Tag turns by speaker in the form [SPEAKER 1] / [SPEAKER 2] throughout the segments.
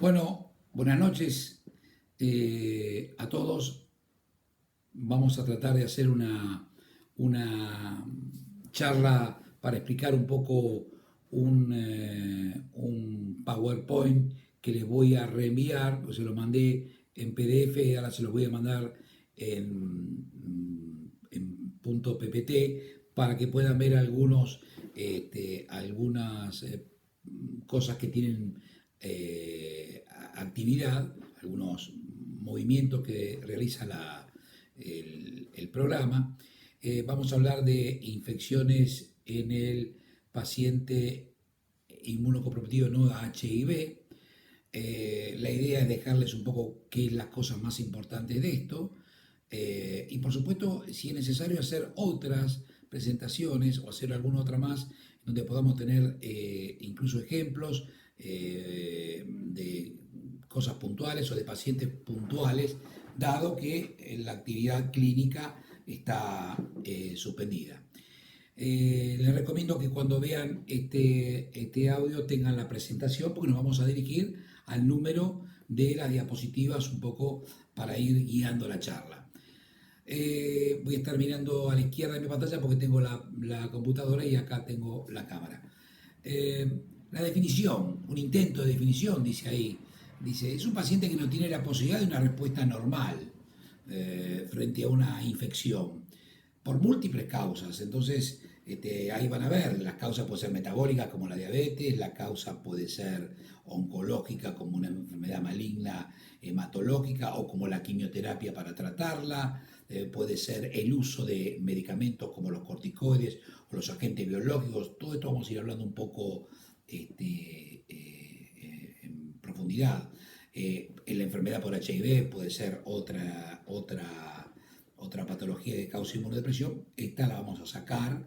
[SPEAKER 1] Bueno, buenas noches a todos. Vamos a tratar de hacer una charla para explicar un poco un PowerPoint que les voy a reenviar, pues se lo mandé en PDF, ahora se los voy a mandar en punto PPT para que puedan ver algunas cosas que tienen actividad, algunos movimientos que realiza el programa. Vamos a hablar de infecciones en el paciente inmunocomprometido no HIV. La idea es dejarles un poco qué es las cosas más importantes de esto. Y por supuesto, si es necesario hacer otras presentaciones o hacer alguna otra más, donde podamos tener incluso ejemplos de cosas puntuales o de pacientes puntuales, dado que la actividad clínica está suspendida. Les recomiendo que cuando vean este audio tengan la presentación porque nos vamos a dirigir al número de las diapositivas un poco para ir guiando la charla. Voy a estar mirando a la izquierda de mi pantalla porque tengo la computadora y acá tengo la cámara. La definición, un intento de definición, dice ahí. Dice, es un paciente que no tiene la posibilidad de una respuesta normal frente a una infección por múltiples causas. Entonces, ahí van a ver, las causas pueden ser metabólicas como la diabetes, la causa puede ser oncológica como una enfermedad maligna hematológica o como la quimioterapia para tratarla, puede ser el uso de medicamentos como los corticoides o los agentes biológicos. Todo esto vamos a ir hablando un poco en profundidad. En la enfermedad por HIV puede ser otra patología de causa inmunodepresión. Esta la vamos a sacar,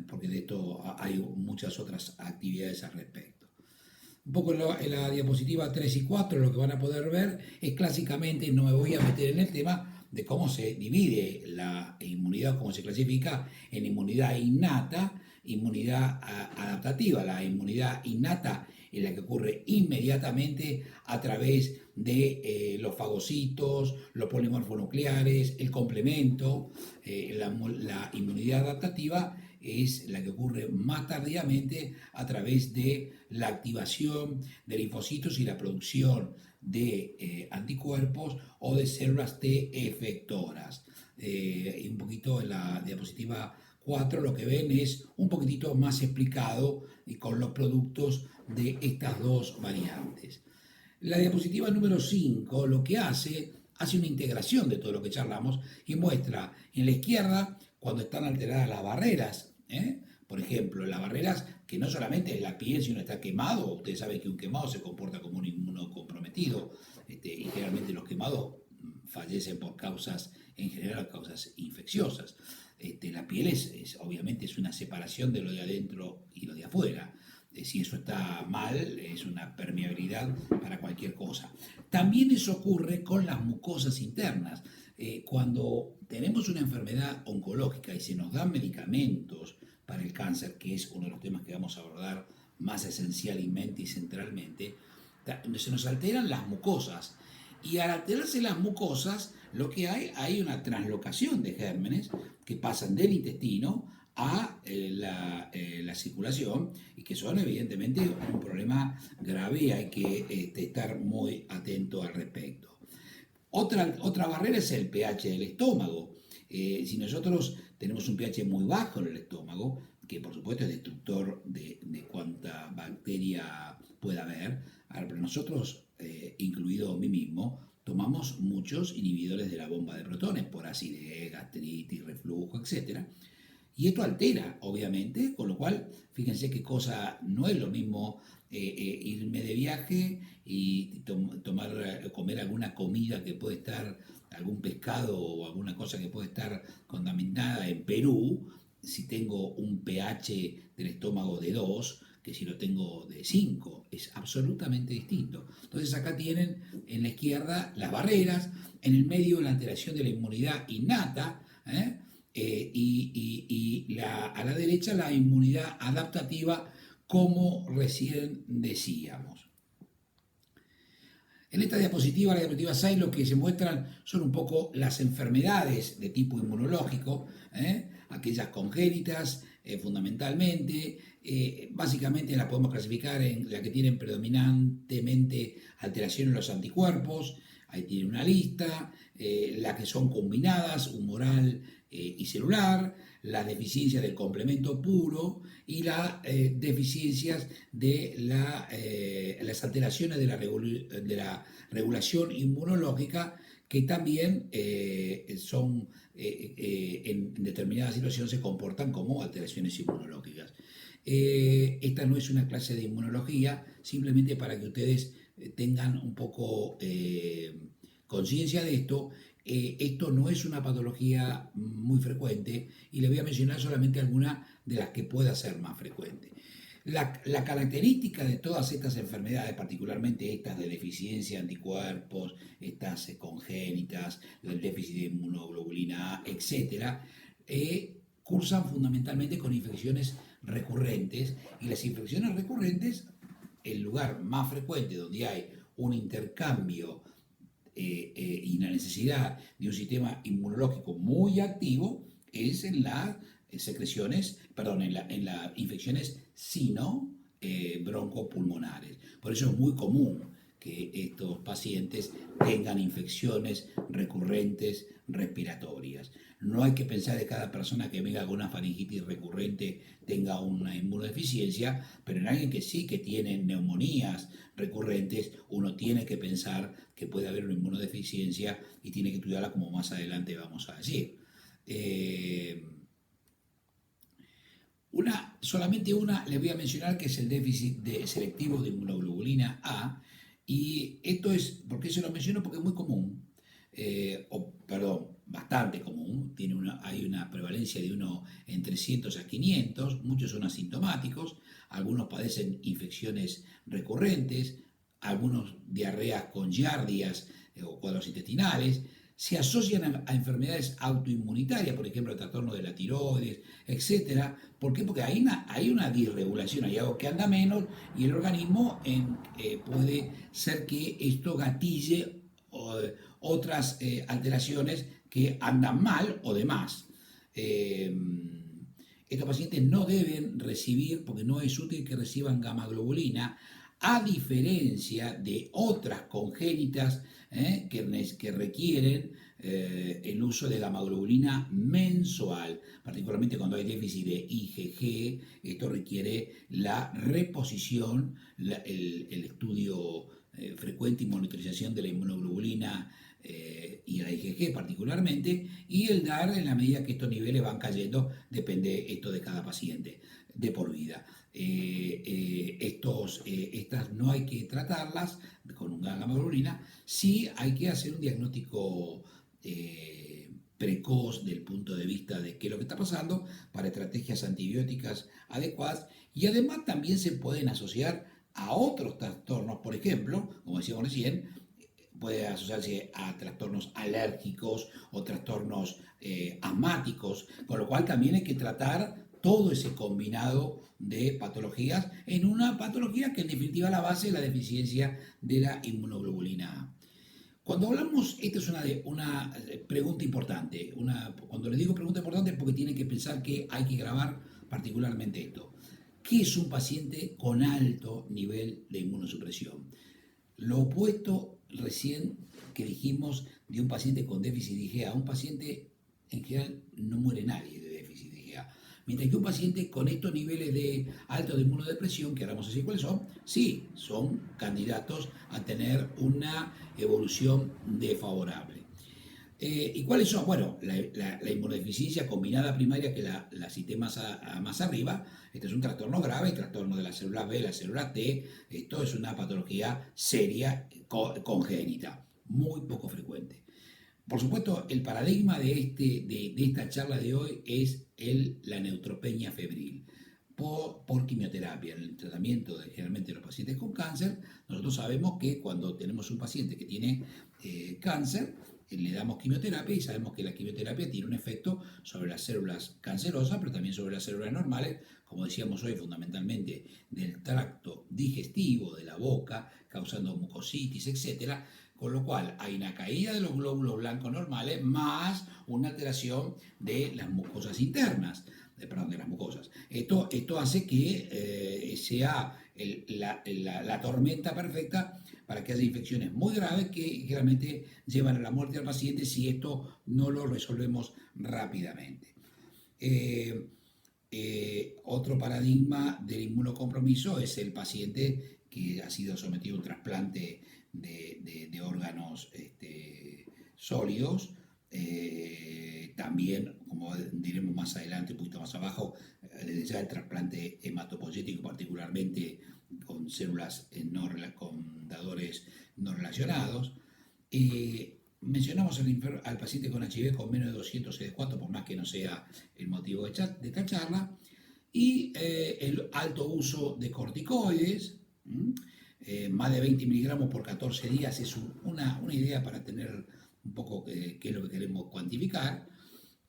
[SPEAKER 1] porque de esto hay muchas otras actividades al respecto. Un poco en la diapositiva 3 y 4 lo que van a poder ver es clásicamente, no me voy a meter en el tema de cómo se divide la inmunidad, cómo se clasifica en inmunidad innata, inmunidad adaptativa. La inmunidad innata es la que ocurre inmediatamente a través de los fagocitos, los polimorfonucleares, el complemento. La inmunidad adaptativa es la que ocurre más tardíamente a través de la activación de linfocitos y la producción de anticuerpos o de células T efectoras. Un poquito en la diapositiva 4 lo que ven es un poquitito más explicado y con los productos de estas dos variantes. La diapositiva número 5 lo que hace una integración de todo lo que charlamos y muestra en la izquierda cuando están alteradas las barreras. Por ejemplo, las barreras que no solamente es la piel, sino está quemado. Ustedes saben que un quemado se comporta como un inmunocomprometido y generalmente los quemados fallecen por causas, en general, causas infecciosas. La piel obviamente es una separación de lo de adentro y lo de afuera. Si eso está mal, es una permeabilidad para cualquier cosa. También eso ocurre con las mucosas internas. Cuando tenemos una enfermedad oncológica y se nos dan medicamentos para el cáncer, que es uno de los temas que vamos a abordar más esencialmente y centralmente, se nos alteran las mucosas. Y al alterarse las mucosas, lo que hay una translocación de gérmenes que pasan del intestino a la circulación y que son evidentemente un problema grave y hay que estar muy atento al respecto. Otra barrera es el pH del estómago. Si nosotros tenemos un pH muy bajo en el estómago, que por supuesto es destructor de cuánta bacteria pueda haber, pero nosotros, incluido mí mismo, tomamos muchos inhibidores de la bomba de protones por acidez, gastritis, reflujo, etc. Y esto altera, obviamente, con lo cual, fíjense qué cosa, no es lo mismo irme de viaje y comer alguna comida que puede estar, algún pescado o alguna cosa que puede estar contaminada en Perú, si tengo un pH del estómago de 2 que si lo tengo de 5, es absolutamente distinto. Entonces acá tienen en la izquierda las barreras, en el medio la alteración de la inmunidad innata, a la derecha la inmunidad adaptativa, como recién decíamos. En esta diapositiva, la diapositiva 6, lo que se muestran son un poco las enfermedades de tipo inmunológico, aquellas congénitas fundamentalmente. Básicamente las podemos clasificar en la que tienen predominantemente alteración en los anticuerpos, ahí tiene una lista, las que son combinadas, humoral y celular, las deficiencias del complemento puro y las deficiencias de las alteraciones de la regulación inmunológica, que también son en determinada situación se comportan como alteraciones inmunológicas. Esta no es una clase de inmunología, simplemente para que ustedes tengan un poco conciencia de esto. Esto no es una patología muy frecuente y les voy a mencionar solamente algunas de las que pueda ser más frecuente. La característica de todas estas enfermedades, particularmente estas de deficiencia de anticuerpos, estas congénitas, el déficit de inmunoglobulina A, etc., cursan fundamentalmente con infecciones recurrentes, y las infecciones recurrentes, el lugar más frecuente donde hay un intercambio y la necesidad de un sistema inmunológico muy activo es en las secreciones, perdón, en las infecciones sino broncopulmonares. Por eso es muy común que estos pacientes tengan infecciones recurrentes respiratorias. No hay que pensar que cada persona que venga con una faringitis recurrente tenga una inmunodeficiencia, pero en alguien que sí que tiene neumonías recurrentes, uno tiene que pensar que puede haber una inmunodeficiencia y tiene que estudiarla, como más adelante vamos a decir. Solamente una les voy a mencionar, que es el déficit selectivo de inmunoglobulina A, y esto es, ¿por qué se lo menciono? Porque es muy común, bastante común, hay una prevalencia de uno en 300 a 500, muchos son asintomáticos, algunos padecen infecciones recurrentes, algunos diarreas con giardias o cuadros intestinales, se asocian a enfermedades autoinmunitarias, por ejemplo, el trastorno de la tiroides, etc. ¿Por qué? Porque hay una disregulación, hay algo que anda menos y el organismo puede ser que esto gatille otras alteraciones que andan mal o demás. Estos pacientes no deben recibir, porque no es útil que reciban gamma-globulina, a diferencia de otras congénitas que requieren el uso de gamma-globulina mensual, particularmente cuando hay déficit de IgG. Esto requiere la reposición, el estudio frecuente y monitorización de la inmunoglobulina y la IgG particularmente, y el DAR en la medida que estos niveles van cayendo, depende esto de cada paciente, de por vida. Estas no hay que tratarlas con una gamma-globulina, sí hay que hacer un diagnóstico precoz del punto de vista de qué es lo que está pasando, para estrategias antibióticas adecuadas, y además también se pueden asociar a otros trastornos, por ejemplo, como decíamos recién, puede asociarse a trastornos alérgicos o trastornos asmáticos, con lo cual también hay que tratar todo ese combinado de patologías en una patología que en definitiva la base es la deficiencia de la inmunoglobulina A. Cuando hablamos, esta es una pregunta importante, cuando les digo pregunta importante es porque tienen que pensar que hay que grabar particularmente esto. ¿Qué es un paciente con alto nivel de inmunosupresión? Lo opuesto recién que dijimos de un paciente con déficit de IgA. Un paciente, en general, no muere nadie de déficit de IgA. Mientras que un paciente con estos niveles de alto de inmunodepresión, que ahora vamos a decir cuáles son, sí, son candidatos a tener una evolución desfavorable. ¿Y cuáles son? Bueno, la inmunodeficiencia combinada primaria, que la cité más arriba. Este es un trastorno grave, trastorno de las células B, las células T. Esto es una patología seria, congénita, muy poco frecuente. Por supuesto, el paradigma de esta charla de hoy es la neutropenia febril. por quimioterapia. En el tratamiento generalmente de los pacientes con cáncer, nosotros sabemos que cuando tenemos un paciente que tiene cáncer, le damos quimioterapia y sabemos que la quimioterapia tiene un efecto sobre las células cancerosas, pero también sobre las células normales, como decíamos hoy, fundamentalmente del tracto digestivo, de la boca, causando mucositis, etcétera. Con lo cual hay una caída de los glóbulos blancos normales más una alteración de las mucosas internas, de las mucosas. Esto hace que sea la tormenta perfecta para que haya infecciones muy graves que realmente llevan a la muerte del paciente si esto no lo resolvemos rápidamente. Otro paradigma del inmunocompromiso es el paciente que ha sido sometido a un trasplante de órganos sólidos. También, como diremos más adelante, un poquito más abajo, ya el trasplante hematopoyético, particularmente con células con dadores no relacionados. Mencionamos al paciente con HIV con menos de 200 CD4, por más que no sea el motivo de esta charla, y el alto uso de corticoides, más de 20 miligramos por 14 días es una idea para tener un poco qué es lo que queremos cuantificar.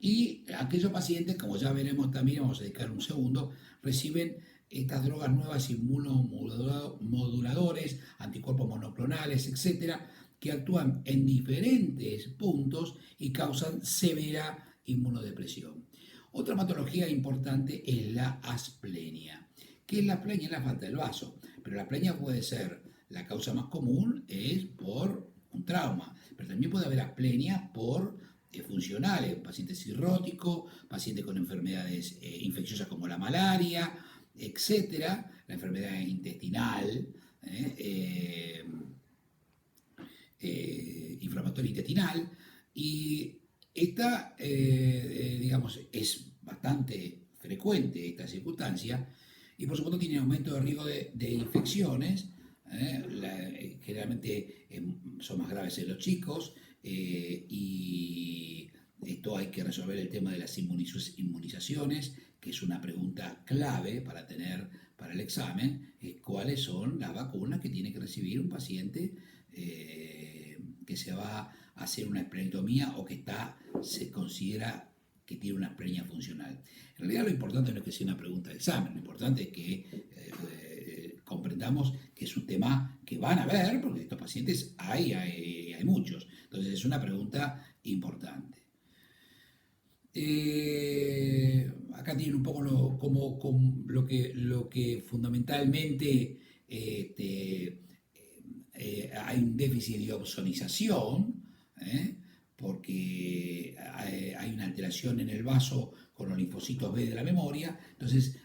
[SPEAKER 1] Y aquellos pacientes, como ya veremos también, vamos a dedicar un segundo, reciben estas drogas nuevas, inmunomoduladores, anticuerpos monoclonales, etcétera, que actúan en diferentes puntos y causan severa inmunodepresión. Otra patología importante es la asplenia. ¿Qué es la asplenia? Es la falta del vaso, pero la asplenia puede ser, la causa más común es por un trauma, pero también puede haber asplenia por funcionales, paciente cirrótico, paciente con enfermedades infecciosas como la malaria, etcétera, la enfermedad intestinal, inflamatoria intestinal, y esta, digamos, es bastante frecuente esta circunstancia, y por supuesto tiene aumento de riesgo de infecciones, generalmente son más graves en los chicos, y esto hay que resolver el tema de las inmunizaciones, que es una pregunta clave para tener para el examen, cuáles son las vacunas que tiene que recibir un paciente que se va a hacer una esplenectomía o que se considera que tiene una asplenia funcional. En realidad lo importante no es que sea una pregunta de examen, lo importante es que comprendamos que es un tema que van a ver, porque estos pacientes hay muchos. Entonces es una pregunta importante. Acá tienen un poco lo que fundamentalmente hay un déficit de ozonización, porque hay una alteración en el vaso con los linfocitos B de la memoria, entonces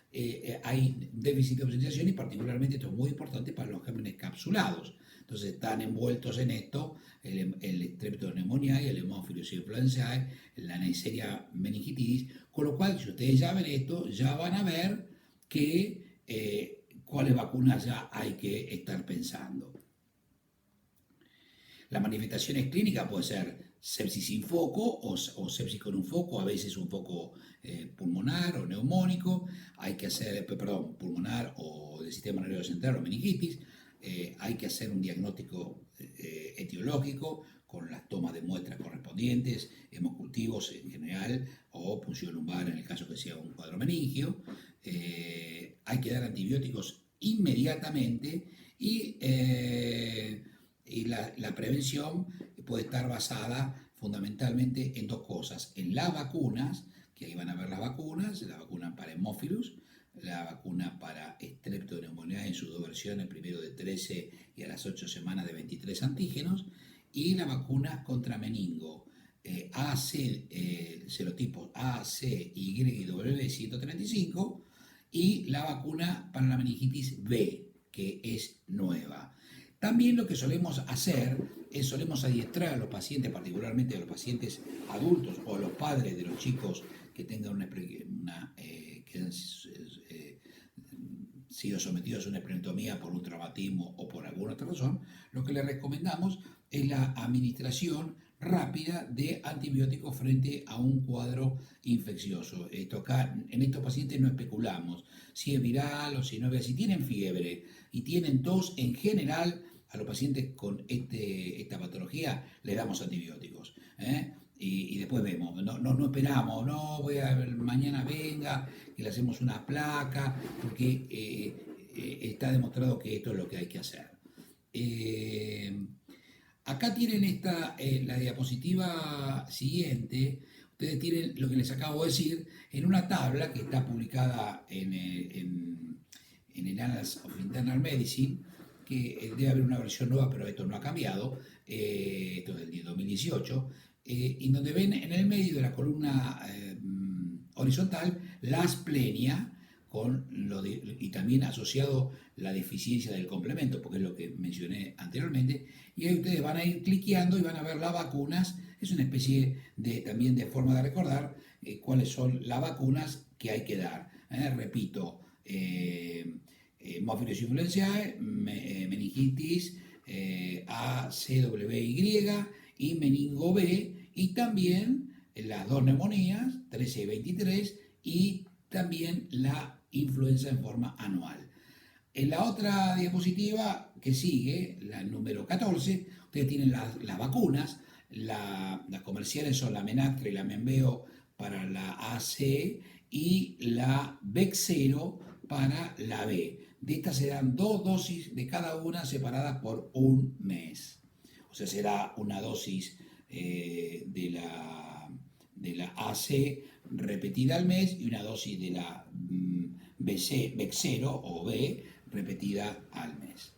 [SPEAKER 1] hay déficit de ozonización y particularmente esto es muy importante para los gérmenes capsulados. Entonces están envueltos en esto el Streptoneumoniae, el Haemophilus influenzae, la Neisseria meningitidis, con lo cual si ustedes ya ven esto, ya van a ver cuáles vacunas ya hay que estar pensando. Las manifestaciones clínicas pueden ser sepsis sin foco o sepsis con un foco, a veces un foco pulmonar o neumónico, hay que hacer, pulmonar o del sistema nervioso central o meningitis, hay que hacer un diagnóstico etiológico con las tomas de muestras correspondientes, hemocultivos en general o punción lumbar en el caso que sea un cuadro meningio, hay que dar antibióticos inmediatamente y la prevención puede estar basada fundamentalmente en dos cosas, en las vacunas, que ahí van a ver las vacunas, la vacuna para hemófilus, la vacuna para Streptoneumoniae en sus dos versiones, primero de 13 y a las 8 semanas de 23 antígenos, y la vacuna contra meningo, serotipos A, C, Y y W135, y la vacuna para la meningitis B, que es nueva. También lo que solemos hacer es solemos adiestrar a los pacientes, particularmente a los pacientes adultos o a los padres de los chicos que tengan que han sido sometidos a una esplenectomía por un traumatismo o por alguna otra razón, lo que les recomendamos es la administración rápida de antibióticos frente a un cuadro infeccioso. Esto acá, en estos pacientes no especulamos si es viral o si no es viral. Si tienen fiebre y tienen tos, en general a los pacientes con esta patología le damos antibióticos. ¿Eh? Y después vemos, no esperamos, no voy a ver, mañana venga y le hacemos una placa, porque está demostrado que esto es lo que hay que hacer. Eh, Acá tienen la diapositiva siguiente. Ustedes tienen lo que les acabo de decir en una tabla que está publicada en el Annals of Internal Medicine, que debe haber una versión nueva, pero esto no ha cambiado, esto es del 2018, en donde ven en el medio de la columna horizontal la asplenia, y también asociado la deficiencia del complemento, porque es lo que mencioné anteriormente, y ahí ustedes van a ir cliqueando y van a ver las vacunas. Es una especie también de forma de recordar cuáles son las vacunas que hay que dar. Repito, Mófilos influenzae, meningitis, ACWY y meningo B, y también las dos neumonías, 13 y 23, y también la influenza en forma anual. En la otra diapositiva que sigue, la número 14, ustedes tienen las vacunas. Las comerciales son la Menactra y la Menveo para la AC y la Bexero para la B. De estas serán 2 dosis de cada una separadas por un mes. O sea, será una dosis de la AC repetida al mes y una dosis de la Bexero o B repetida al mes.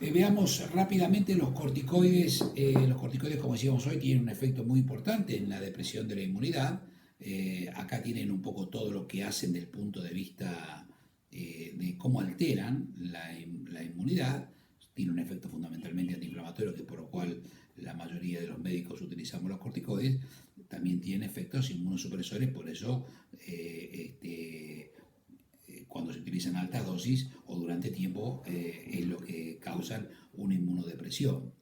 [SPEAKER 1] Veamos rápidamente los corticoides. Los corticoides, como decíamos hoy, tienen un efecto muy importante en la depresión de la inmunidad. Acá tienen un poco todo lo que hacen desde el punto de vista de cómo alteran la inmunidad. Tiene un efecto fundamentalmente antiinflamatorio, que por lo cual la mayoría de los médicos utilizamos los corticoides. También tienen efectos inmunosupresores, por eso cuando se utilizan altas dosis o durante tiempo es lo que causan una inmunodepresión.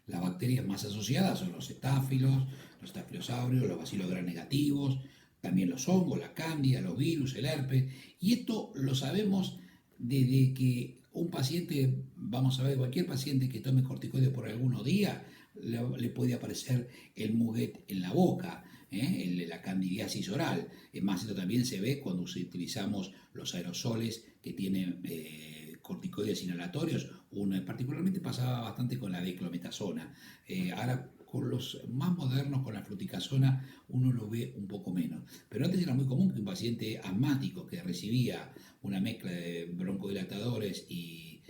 [SPEAKER 1] Las bacterias más asociadas son los estafilosaurios, los bacilos gram negativos, también los hongos, la cándida, los virus, el herpes. Y esto lo sabemos desde que un paciente, vamos a ver, cualquier paciente que tome corticoides por algunos días, le puede aparecer el muguet en la boca, la candidiasis oral. Es más, esto también se ve cuando utilizamos los aerosoles que tienen corticoides inhalatorios. Uno particularmente pasaba bastante con la diclometasona. Ahora con los más modernos, con la fluticasona, uno lo ve un poco menos. Pero antes era muy común que un paciente asmático que recibía una mezcla de broncodilatadores y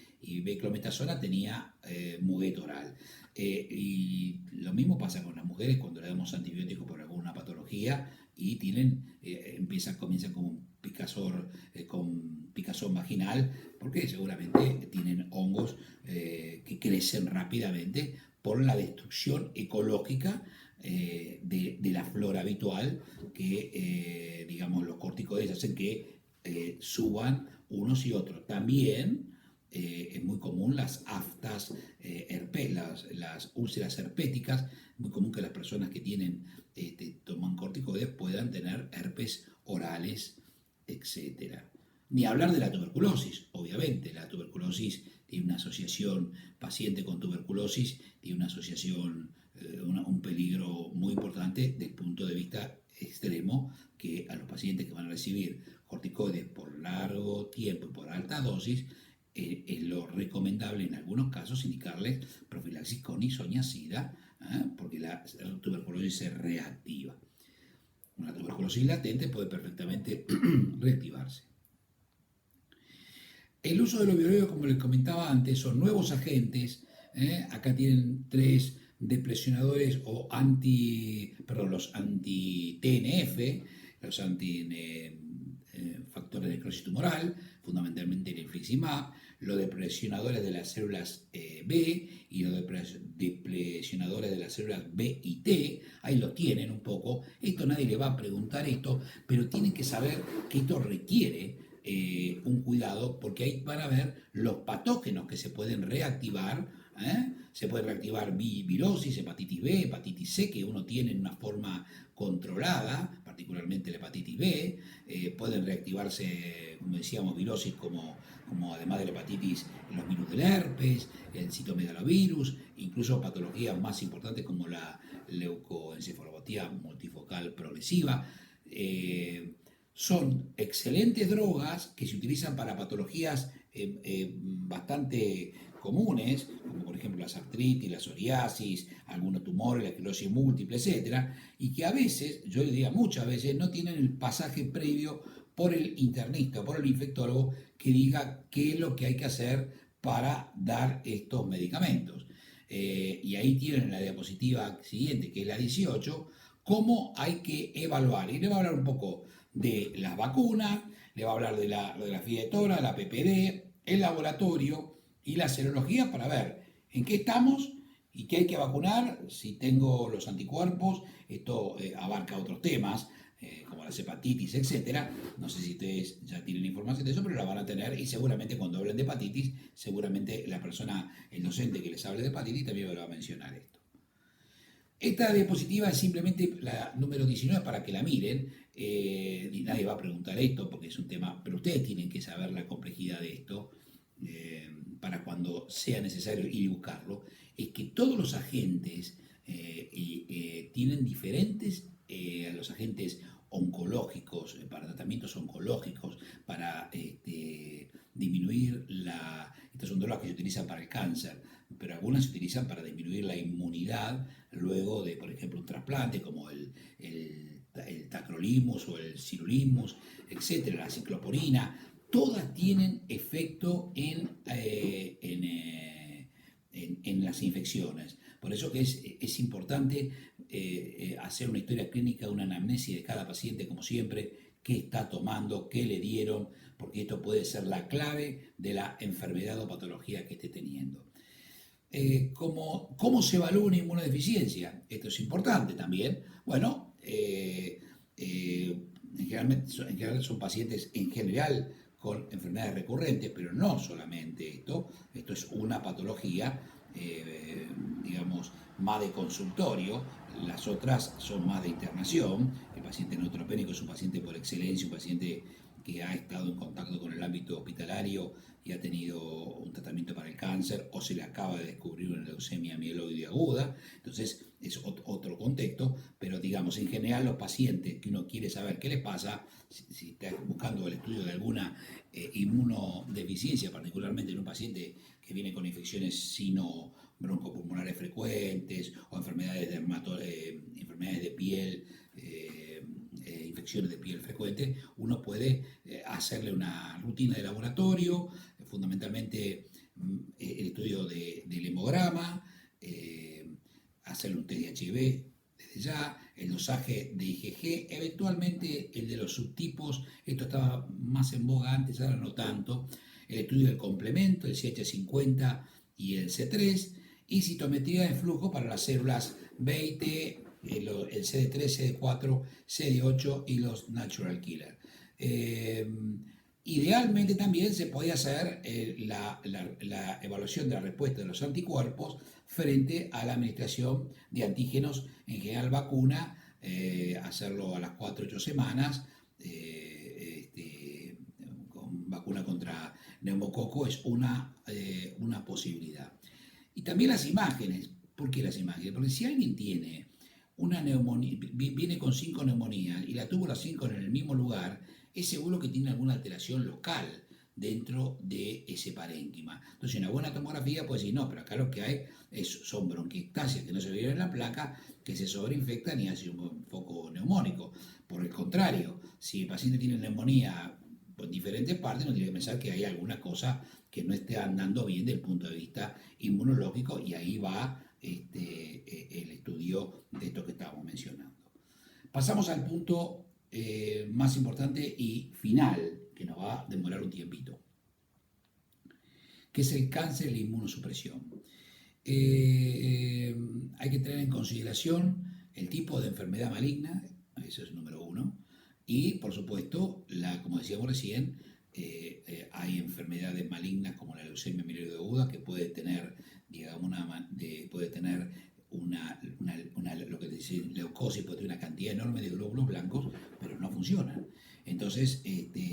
[SPEAKER 1] beclometasona tenía muguet oral. Y lo mismo pasa con las mujeres cuando le damos antibióticos por alguna patología y comienzan con un con picazón vaginal, porque seguramente tienen hongos que crecen rápidamente por la destrucción ecológica de la flora habitual, que digamos los corticoides hacen que suban unos y otros. También es muy común las aftas, las úlceras herpéticas. Muy común que las personas que toman corticoides puedan tener herpes orales, etc. Ni hablar de la tuberculosis. Obviamente la tuberculosis tiene una asociación, paciente con tuberculosis tiene una asociación, un peligro muy importante desde el punto de vista extremo, que a los pacientes que van a recibir corticoides por largo tiempo y por alta dosis, es lo recomendable en algunos casos indicarles profilaxis con isoniazida, porque la tuberculosis se reactiva. Una tuberculosis latente puede perfectamente reactivarse. El uso de los biológicos, como les comentaba antes, son nuevos agentes. Acá tienen 3 depresionadores o los anti-TNF, los factores de necrosis tumoral, fundamentalmente el infliximab, los depresionadores de las células B y los depresionadores de las células B y T. Ahí lo tienen un poco. Esto nadie le va a preguntar esto, pero tienen que saber que esto requiere un cuidado, porque ahí van a ver los patógenos que se pueden reactivar Se puede reactivar virosis, hepatitis B, hepatitis C, que uno tiene en una forma controlada, particularmente la hepatitis B. Pueden reactivarse, como decíamos, virosis como además de la hepatitis, los virus del herpes, el citomegalovirus, incluso patologías más importantes como la leucoencefalopatía multifocal progresiva. Son excelentes drogas que se utilizan para patologías bastante comunes, como por ejemplo las artritis, la psoriasis, algunos tumores, la esclerosis múltiple, etcétera, y que a veces, yo diría muchas veces, no tienen el pasaje previo por el internista o por el infectólogo que diga qué es lo que hay que hacer para dar estos medicamentos. Y ahí tienen la diapositiva siguiente, que es la 18, cómo hay que evaluar. Y le va a hablar un poco de las vacunas, le va a hablar de la fiebre de tora, la PPD, el laboratorio y la serología para ver en qué estamos y qué hay que vacunar, si tengo los anticuerpos. Esto abarca otros temas, como las hepatitis, etcétera. No sé si ustedes ya tienen información de eso, pero la van a tener, y seguramente cuando hablen de hepatitis, seguramente la persona, el docente que les hable de hepatitis también me va a mencionar esto. Esta diapositiva es simplemente la número 19 para que la miren. Y nadie va a preguntar esto porque es un tema, pero ustedes tienen que saber la complejidad de esto para cuando sea necesario ir y buscarlo. Es que todos los agentes tienen diferentes, los agentes oncológicos, para tratamientos oncológicos, para disminuir estas son drogas que se utilizan para el cáncer, pero algunas se utilizan para disminuir la inmunidad luego de, por ejemplo, un trasplante, como el tacrolimus o el sirolimus, etcétera, la cicloporina. Todas tienen efecto en las infecciones. Por eso que es importante hacer una historia clínica, una anamnesis de cada paciente, como siempre, qué está tomando, qué le dieron, porque esto puede ser la clave de la enfermedad o patología que esté teniendo. ¿Cómo se evalúa una inmunodeficiencia? Esto es importante también. Bueno, en general son pacientes en general con enfermedades recurrentes, pero no solamente esto es una patología, digamos, más de consultorio. Las otras son más de internación. El paciente neutropénico es un paciente por excelencia, un paciente que ha estado en contacto con el ámbito hospitalario y ha tenido un tratamiento para el cáncer, o se le acaba de descubrir una leucemia mieloide aguda. Entonces es otro contexto, pero digamos, en general los pacientes que uno quiere saber qué les pasa, si está buscando el estudio de alguna inmunodeficiencia, particularmente en un paciente que viene con infecciones sino broncopulmonares frecuentes o enfermedades de piel, infecciones de piel frecuentes, uno puede hacerle una rutina de laboratorio, fundamentalmente el estudio del hemograma, hacerle un test de HIV desde ya, el dosaje de IgG, eventualmente el de los subtipos. Esto estaba más en boga antes, ahora no tanto, el estudio del complemento, el CH50 y el C3, y citometría de flujo para las células B y T, el CD3, CD4, CD8 y los natural killer. Idealmente también se podía hacer la evaluación de la respuesta de los anticuerpos frente a la administración de antígenos, en general vacuna, hacerlo a las 4-8 semanas, con vacuna contra neumococo es una posibilidad. Y también las imágenes. ¿Por qué las imágenes? Porque si alguien tiene una neumonía, viene con 5 neumonías y la tuvo las 5 en el mismo lugar, es seguro que tiene alguna alteración local dentro de ese parénquima. Entonces, una buena tomografía puede decir, no, pero acá lo que hay son bronquiectasias que no se vieron en la placa, que se sobreinfectan y hace un foco neumónico. Por el contrario, si el paciente tiene neumonía en diferentes partes, no tiene que pensar que hay alguna cosa que no esté andando bien desde el punto de vista inmunológico, y ahí va el estudio de esto que estábamos mencionando. Pasamos al punto más importante y final, que nos va a demorar un tiempito, que es el cáncer y la inmunosupresión. Hay que tener en consideración el tipo de enfermedad maligna, eso es número 1, y por supuesto, como decíamos recién, hay enfermedades malignas como la leucemia mieloide aguda, que puede tener, digamos, puede tener lo que dice leucosis, puede tener una cantidad enorme de glóbulos blancos, pero no funcionan. Entonces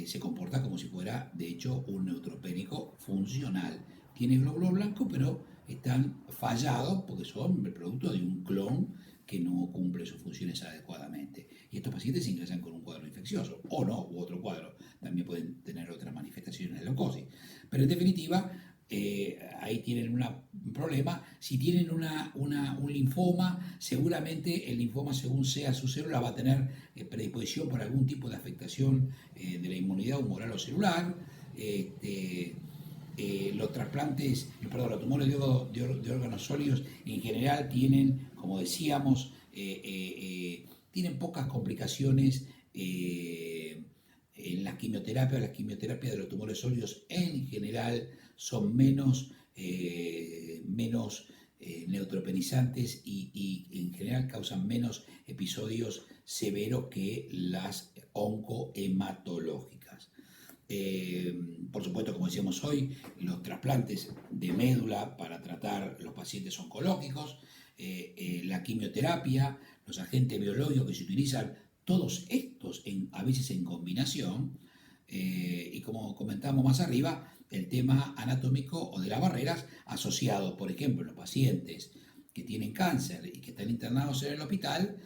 [SPEAKER 1] se comporta como si fuera, de hecho, un neutropénico funcional. Tiene glóbulos blancos, pero están fallados porque son el producto de un clon que no cumple sus funciones adecuadamente. Y estos pacientes se ingresan con un cuadro infeccioso, o no, u otro cuadro. También pueden tener otras manifestaciones de leucosis. Pero en definitiva, ahí tienen un problema. Si tienen un linfoma, seguramente el linfoma, según sea su célula, va a tener predisposición por algún tipo de afectación de la inmunidad humoral o celular. Los trasplantes, los tumores de órganos sólidos en general tienen, como decíamos, tienen pocas complicaciones en la quimioterapia. Las quimioterapias de los tumores sólidos en general son menos neutropenizantes y en general causan menos episodios severos que las oncohematológicas. Por supuesto, como decíamos hoy, los trasplantes de médula para tratar los pacientes oncológicos, la quimioterapia, los agentes biológicos que se utilizan, todos estos a veces en combinación, y como comentamos más arriba, el tema anatómico o de las barreras asociados, por ejemplo, en los pacientes que tienen cáncer y que están internados en el hospital,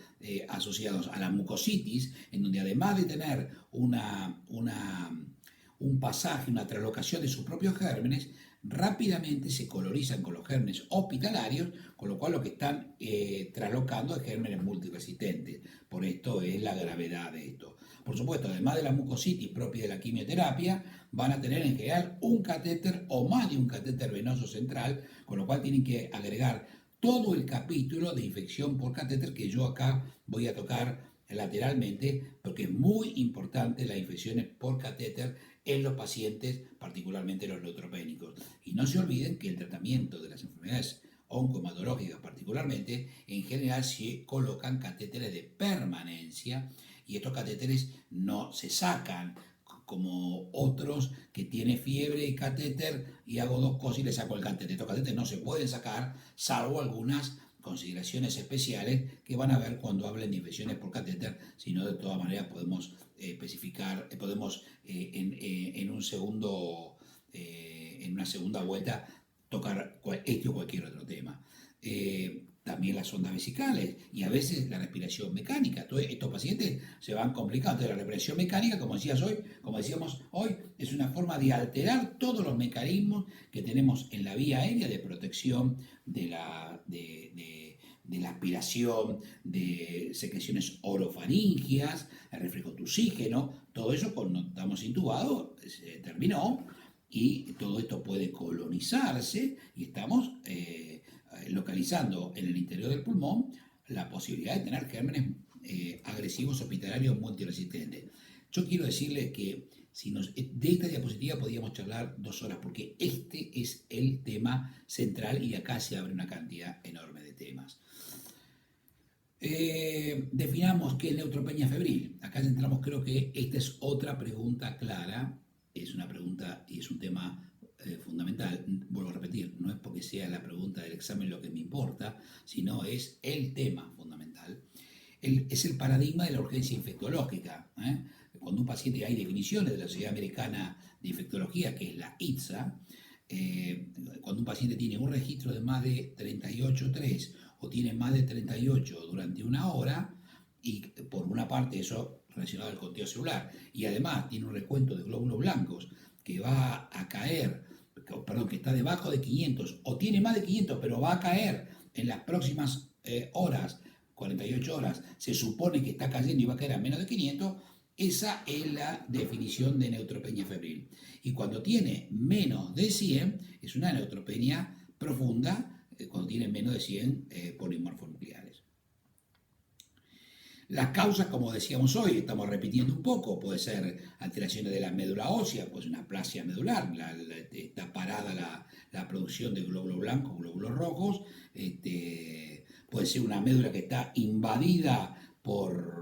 [SPEAKER 1] asociados a la mucositis, en donde además de tener un pasaje, una traslocación de sus propios gérmenes, rápidamente se colorizan con los gérmenes hospitalarios, con lo cual lo que están traslocando es gérmenes multiresistentes. Por esto es la gravedad de esto. Por supuesto, además de la mucositis propia de la quimioterapia, van a tener en general un catéter o más de un catéter venoso central, con lo cual tienen que agregar todo el capítulo de infección por catéter que yo acá voy a tocar lateralmente, porque es muy importante las infecciones por catéter en los pacientes, particularmente los neutropénicos. Y no se olviden que el tratamiento de las enfermedades oncohematológicas particularmente, en general se colocan catéteres de permanencia y estos catéteres no se sacan como otros que tiene fiebre y catéter y hago 2 cosas y le saco el catéter. Estos catéteres no se pueden sacar, salvo algunas consideraciones especiales que van a ver cuando hablen de infecciones por catéter, si no de todas maneras podemos especificar, podemos en una segunda vuelta tocar este o cualquier otro tema. También las ondas vesicales y a veces la respiración mecánica. Entonces, estos pacientes se van complicando. Entonces, la respiración mecánica, como decíamos hoy, es una forma de alterar todos los mecanismos que tenemos en la vía aérea de protección de la aspiración, de secreciones orofaringias, el reflejo de oxígeno, todo eso cuando estamos intubados se terminó y todo esto puede colonizarse y estamos localizando en el interior del pulmón la posibilidad de tener gérmenes agresivos hospitalarios multiresistentes. Yo quiero decirles que de esta diapositiva podríamos charlar 2 horas porque este es el tema central y acá se abre una cantidad enorme de temas. Definamos qué es neutropenia febril. Acá centramos, creo que esta es otra pregunta clara, es una pregunta y es un tema fundamental. Vuelvo a repetir, no es porque sea la pregunta del examen lo que me importa, sino es el tema fundamental. Es el paradigma de la urgencia infectológica. Cuando un paciente, hay definiciones de la Sociedad Americana de Infectología, que es la ITSA, cuando un paciente tiene un registro de más de 38,3 o tiene más de 38 durante 1 hora, y por una parte eso relacionado al conteo celular, y además tiene un recuento de glóbulos blancos que va a caer, que está debajo de 500, o tiene más de 500, pero va a caer en las próximas horas, 48 horas, se supone que está cayendo y va a caer a menos de 500, esa es la definición de neutropenia febril. Y cuando tiene menos de 100, es una neutropenia profunda, cuando tiene menos de 100 polimorfonucleares. Las causas, como decíamos hoy, estamos repitiendo un poco, puede ser alteraciones de la médula ósea, pues una aplasia medular, está parada la producción de glóbulos blancos, glóbulos rojos, puede ser una médula que está invadida por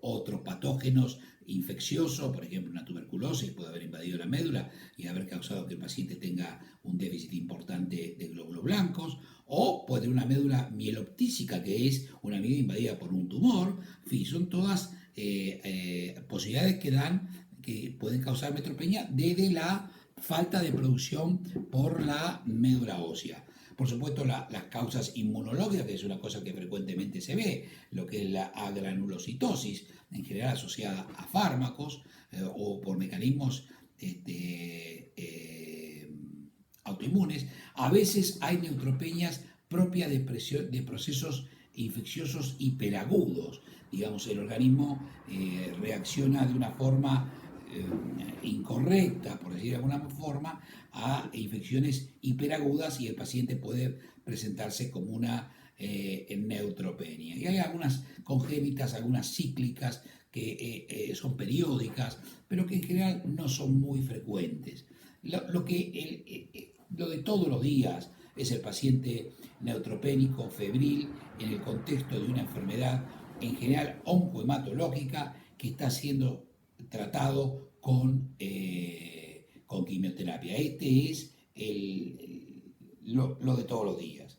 [SPEAKER 1] otros patógenos infecciosos, por ejemplo una tuberculosis tuberculosis, puede haber invadido la médula y haber causado que el paciente tenga un déficit importante de glóbulos blancos, o puede tener una médula mieloptísica, que es una médula invadida por un tumor. En fin, son todas posibilidades que pueden causar neutropenia desde la falta de producción por la médula ósea. Por supuesto, las causas inmunológicas, que es una cosa que frecuentemente se ve, lo que es la agranulocitosis, en general asociada a fármacos o por mecanismos autoinmunes. A veces hay neutropenias propias de procesos infecciosos hiperagudos. Digamos, el organismo reacciona de una forma incorrecta, por decir de alguna forma, a infecciones hiperagudas, y el paciente puede presentarse como una neutropenia. Y hay algunas congénitas, algunas cíclicas que son periódicas, pero que en general no son muy frecuentes. Lo de todos los días es el paciente neutropénico, febril, en el contexto de una enfermedad en general oncohematológica que está siendo tratado con quimioterapia. Este es lo de todos los días.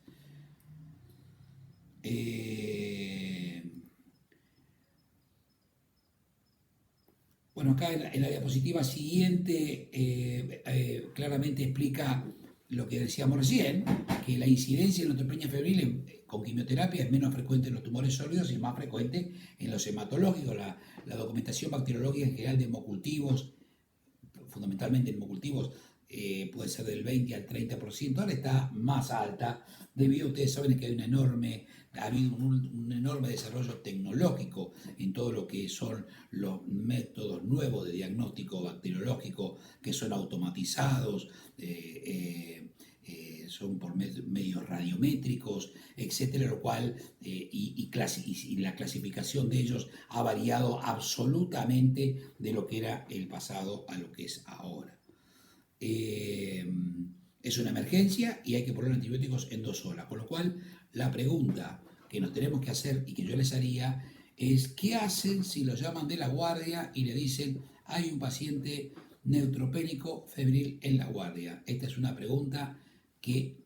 [SPEAKER 1] Bueno, acá en la diapositiva siguiente claramente explica lo que decíamos recién, que la incidencia de neutropenia febril con quimioterapia es menos frecuente en los tumores sólidos y más frecuente en los hematológicos. La documentación bacteriológica en general de hemocultivos, fundamentalmente en hemocultivos, puede ser del 20 al 30%, ahora está más alta, debido a, ustedes saben que ha habido un enorme desarrollo tecnológico en todo lo que son los métodos nuevos de diagnóstico bacteriológico, que son automatizados, son por medios radiométricos, etcétera, lo cual y la clasificación de ellos ha variado absolutamente de lo que era el pasado a lo que es ahora. Es una emergencia y hay que poner antibióticos en 2 horas, con lo cual la pregunta que nos tenemos que hacer y que yo les haría es: ¿qué hacen si los llaman de la guardia y le dicen hay un paciente neutropénico febril en la guardia? Esta es una pregunta que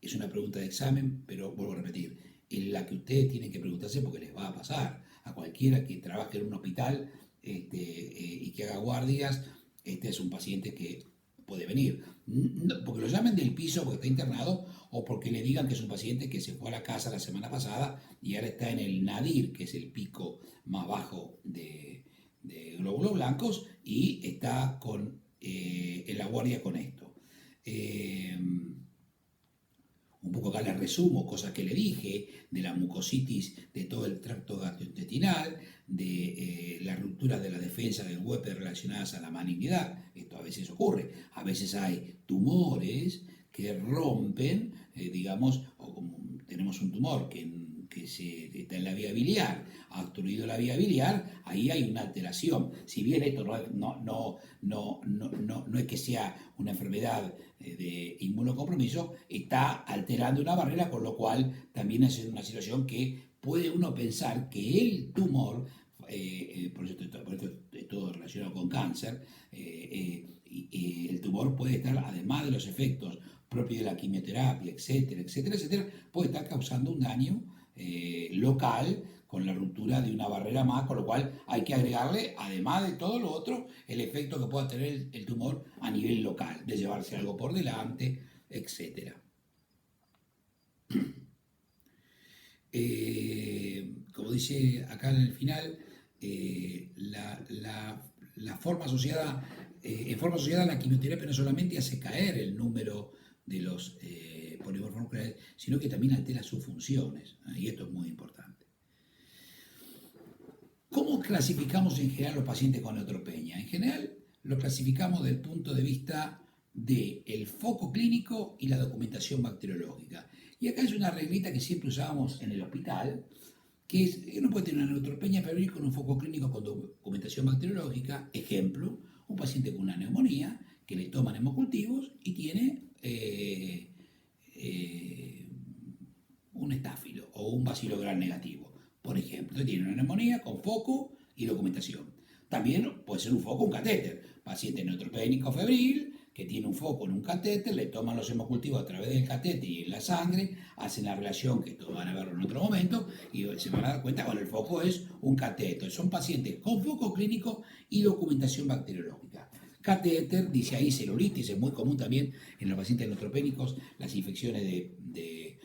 [SPEAKER 1] es una pregunta de examen, pero vuelvo a repetir, es la que ustedes tienen que preguntarse, porque les va a pasar a cualquiera que trabaje en un hospital y que haga guardias. Este es un paciente que puede venir, no, porque lo llamen del piso porque está internado, o porque le digan que es un paciente que se fue a la casa la semana pasada y ahora está en el nadir, que es el pico más bajo de glóbulos blancos, y está en la guardia con esto. Un poco acá les resumo cosas que le dije, de la mucositis de todo el tracto gastrointestinal, de la ruptura de la defensa del huésped relacionadas a la malignidad. Esto a veces ocurre. A veces hay tumores que rompen, digamos, o como tenemos un tumor que está en la vía biliar, ha obstruido la vía biliar, ahí hay una alteración. Si bien esto no es que sea una enfermedad de inmunocompromiso, está alterando una barrera, con lo cual también es una situación que puede uno pensar que el tumor, por eso es todo relacionado con cáncer, el tumor puede estar, además de los efectos propios de la quimioterapia, etcétera, etcétera, etcétera, puede estar causando un daño local con la ruptura de una barrera más, con lo cual hay que agregarle, además de todo lo otro, el efecto que pueda tener el tumor a nivel local, de llevarse algo por delante, etc. Como dice acá en el final, la forma asociada, en forma asociada la quimioterapia no solamente hace caer el número de los polimorfos nucleares, sino que también altera sus funciones, y esto es muy importante. ¿Cómo clasificamos en general los pacientes con neutropenia? En general lo clasificamos desde el punto de vista del foco clínico y la documentación bacteriológica. Y acá es una reglita que siempre usábamos en el hospital, que es que uno puede tener una neutropenia febril con un foco clínico con documentación bacteriológica. Ejemplo, un paciente con una neumonía que le toman hemocultivos y tiene un estáfilo o un bacilo gram negativo, por ejemplo. Entonces tiene una neumonía con foco y documentación. También puede ser un foco, un catéter. Paciente neutropénico febril, que tiene un foco en un catéter, le toman los hemocultivos a través del catéter y en la sangre, hacen la relación, que todos van a verlo en otro momento, y se van a dar cuenta, bueno, el foco es un catéter. Son pacientes con foco clínico y documentación bacteriológica. Catéter, dice ahí celulitis, es muy común también en los pacientes neutropénicos, las infecciones de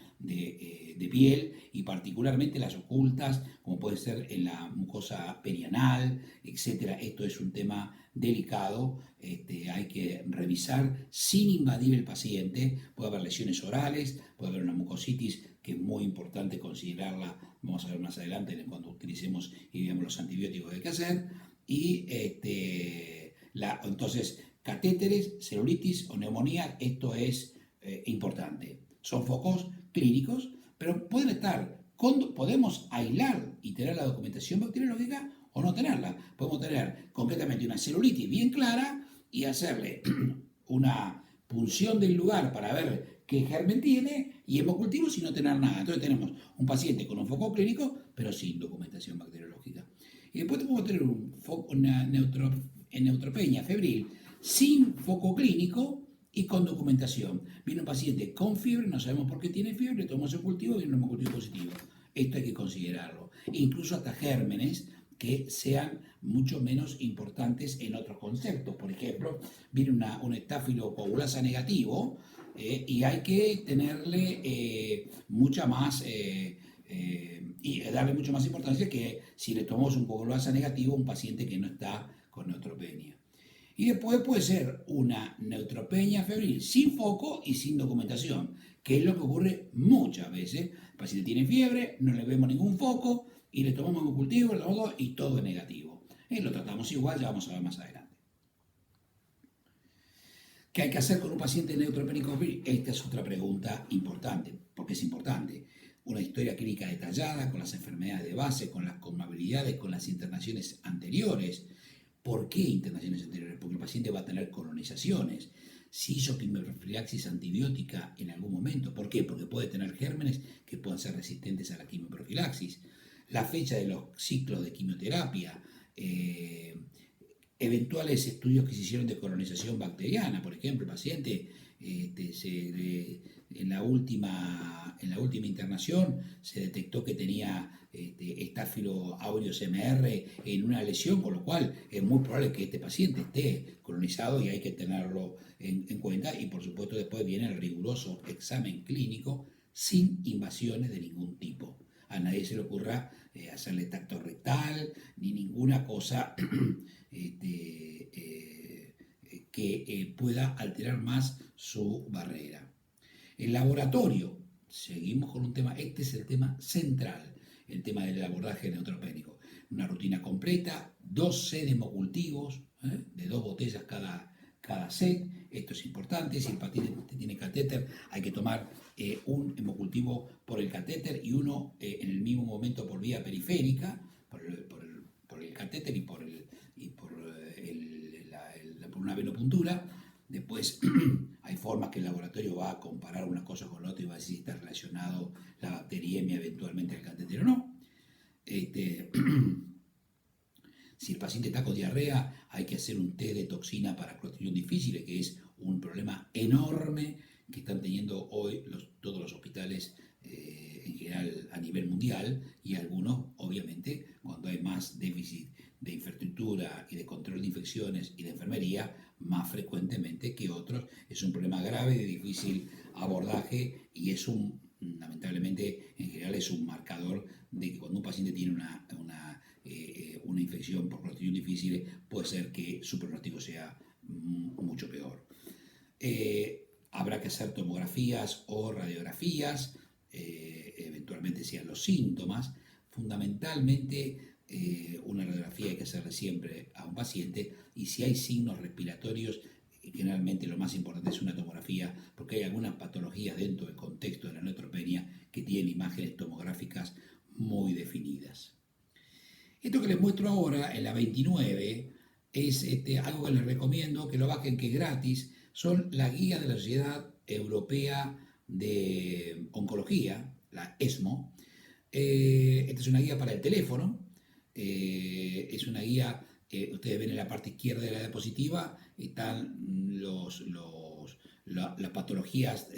[SPEAKER 1] piel y particularmente las ocultas, como puede ser en la mucosa perianal, etcétera. Esto es un tema delicado, hay que revisar sin invadir el paciente. Puede haber lesiones orales, puede haber una mucositis que es muy importante considerarla, vamos a ver más adelante cuando utilicemos y veamos los antibióticos que hay que hacer. Y entonces, catéteres, celulitis o neumonía, esto es importante. Son focos clínicos, pero pueden estar, podemos aislar y tener la documentación bacteriológica o no tenerla. Podemos tener concretamente una celulitis bien clara y hacerle una punción del lugar para ver qué germen tiene y hemocultivo sin no tener nada. Entonces tenemos un paciente con un foco clínico, pero sin documentación bacteriológica. Y después podemos tener una neutropenia febril sin foco clínico y con documentación. Viene un paciente con fiebre, no sabemos por qué tiene fiebre, le tomamos el cultivo y viene un hemocultivo positivo. Esto hay que considerarlo. Incluso hasta gérmenes que sean mucho menos importantes en otros conceptos. Por ejemplo, viene un estafilocoagulasa negativo y hay que tenerle mucha más y darle mucho más importancia que si le tomamos un coagulasa negativo a un paciente que no está con neutropenia. Y después puede ser una neutropenia febril sin foco y sin documentación, que es lo que ocurre muchas veces. El paciente tiene fiebre, no le vemos ningún foco y le tomamos un cultivo y todo es negativo. Lo tratamos igual, ya vamos a ver más adelante. ¿Qué hay que hacer con un paciente neutropénico febril? Esta es otra pregunta importante, porque es importante. Una historia clínica detallada con las enfermedades de base, con las comorbilidades, con las internaciones anteriores. ¿Por qué internaciones anteriores? Porque el paciente va a tener colonizaciones. Si hizo quimioprofilaxis antibiótica en algún momento. ¿Por qué? Porque puede tener gérmenes que puedan ser resistentes a la quimioprofilaxis. La fecha de los ciclos de quimioterapia. Eventuales estudios que se hicieron de colonización bacteriana. Por ejemplo, el paciente en la última internación se detectó que tenía Staphylo aureus MR en una lesión, con lo cual es muy probable que este paciente esté colonizado y hay que tenerlo en cuenta. Y por supuesto después viene el riguroso examen clínico sin invasiones de ningún tipo. A nadie se le ocurra hacerle tacto rectal ni ninguna cosa que pueda alterar más su barrera. El laboratorio, seguimos con un tema, este es el tema central, el tema del abordaje neutropénico. Una rutina completa, 2 set de hemocultivos, de 2 botellas cada set. Esto es importante. Si el paciente tiene catéter, hay que tomar un hemocultivo por el catéter y uno en el mismo momento por vía periférica, por el catéter y por una venopuntura. Después hay formas que el laboratorio va a comparar una cosa con la otra y va a decir si está relacionado la bacteriemia eventualmente al catéter o no. Si el paciente está con diarrea, hay que hacer un té de toxina para Clostridium difficile, que es un problema enorme que están teniendo hoy todos los hospitales en general a nivel mundial, y algunos, obviamente, cuando hay más déficit de infraestructura y de control de infecciones y de enfermería, más frecuentemente que otros. Es un problema grave, de difícil abordaje y es lamentablemente, en general es un marcador de que cuando un paciente tiene una infección por Clostridium difficile, puede ser que su pronóstico sea mucho peor. Habrá que hacer tomografías o radiografías, eventualmente sean los síntomas. Fundamentalmente, una radiografía hay que hacerle siempre a un paciente, y si hay signos respiratorios, generalmente lo más importante es una tomografía, porque hay algunas patologías dentro del contexto de la neutropenia que tienen imágenes tomográficas muy definidas. Esto que les muestro ahora, en la 29, es algo que les recomiendo que lo bajen, que es gratis. Son las guías de la Sociedad Europea de Oncología, la ESMO. Esta es una guía para el teléfono. Es una guía ustedes ven en la parte izquierda de la diapositiva, están las patologías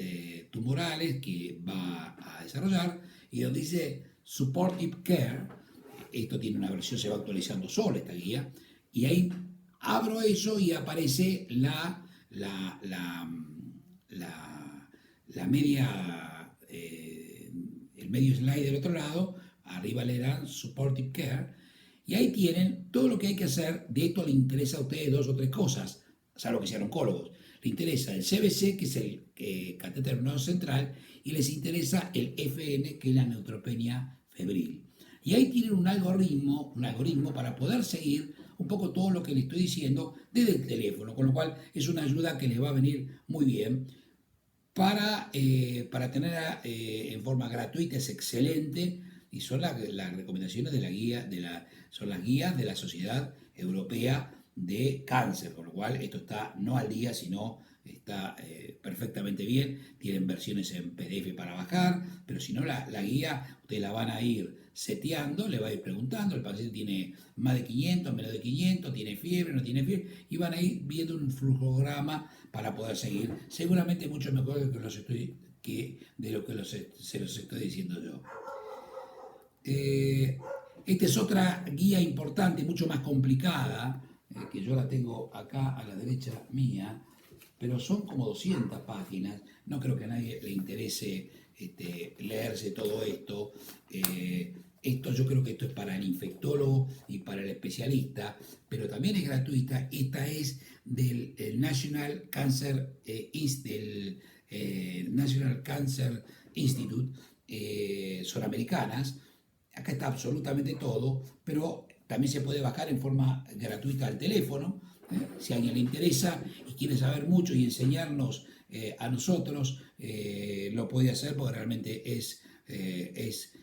[SPEAKER 1] tumorales que va a desarrollar, y donde dice Supportive Care, esto tiene una versión, se va actualizando sola esta guía, y ahí abro eso y aparece la media, el medio slide del otro lado, arriba le dan Supportive Care, y ahí tienen todo lo que hay que hacer. De esto le interesa a ustedes dos o tres cosas, salvo que sean oncólogos. Le interesa el CBC, que es el catéter venoso central, y les interesa el FN, que es la neutropenia febril. Y ahí tienen un algoritmo para poder seguir un poco todo lo que les estoy diciendo desde el teléfono, con lo cual es una ayuda que les va a venir muy bien. Para tener en forma gratuita, es excelente, y son las recomendaciones de la guía, son las guías de la Sociedad Europea de Cáncer, con lo cual esto está no al día, sino está perfectamente bien. Tienen versiones en PDF para bajar, pero si no, la guía ustedes la van a ir seteando, le va a ir preguntando, el paciente tiene más de 500, menos de 500, tiene fiebre, no tiene fiebre, y van a ir viendo un flujograma para poder seguir, seguramente mucho mejor de lo que se los estoy diciendo yo. Esta es otra guía importante, mucho más complicada, que yo la tengo acá a la derecha mía, pero son como 200 páginas. No creo que a nadie le interese leerse todo esto. Yo creo que esto es para el infectólogo y para el especialista, pero también es gratuita. Esta es del National Cancer Institute, son americanas. Acá está absolutamente todo, pero también se puede bajar en forma gratuita al teléfono. Si a alguien le interesa y quiere saber mucho y enseñarnos a nosotros, lo puede hacer, porque realmente es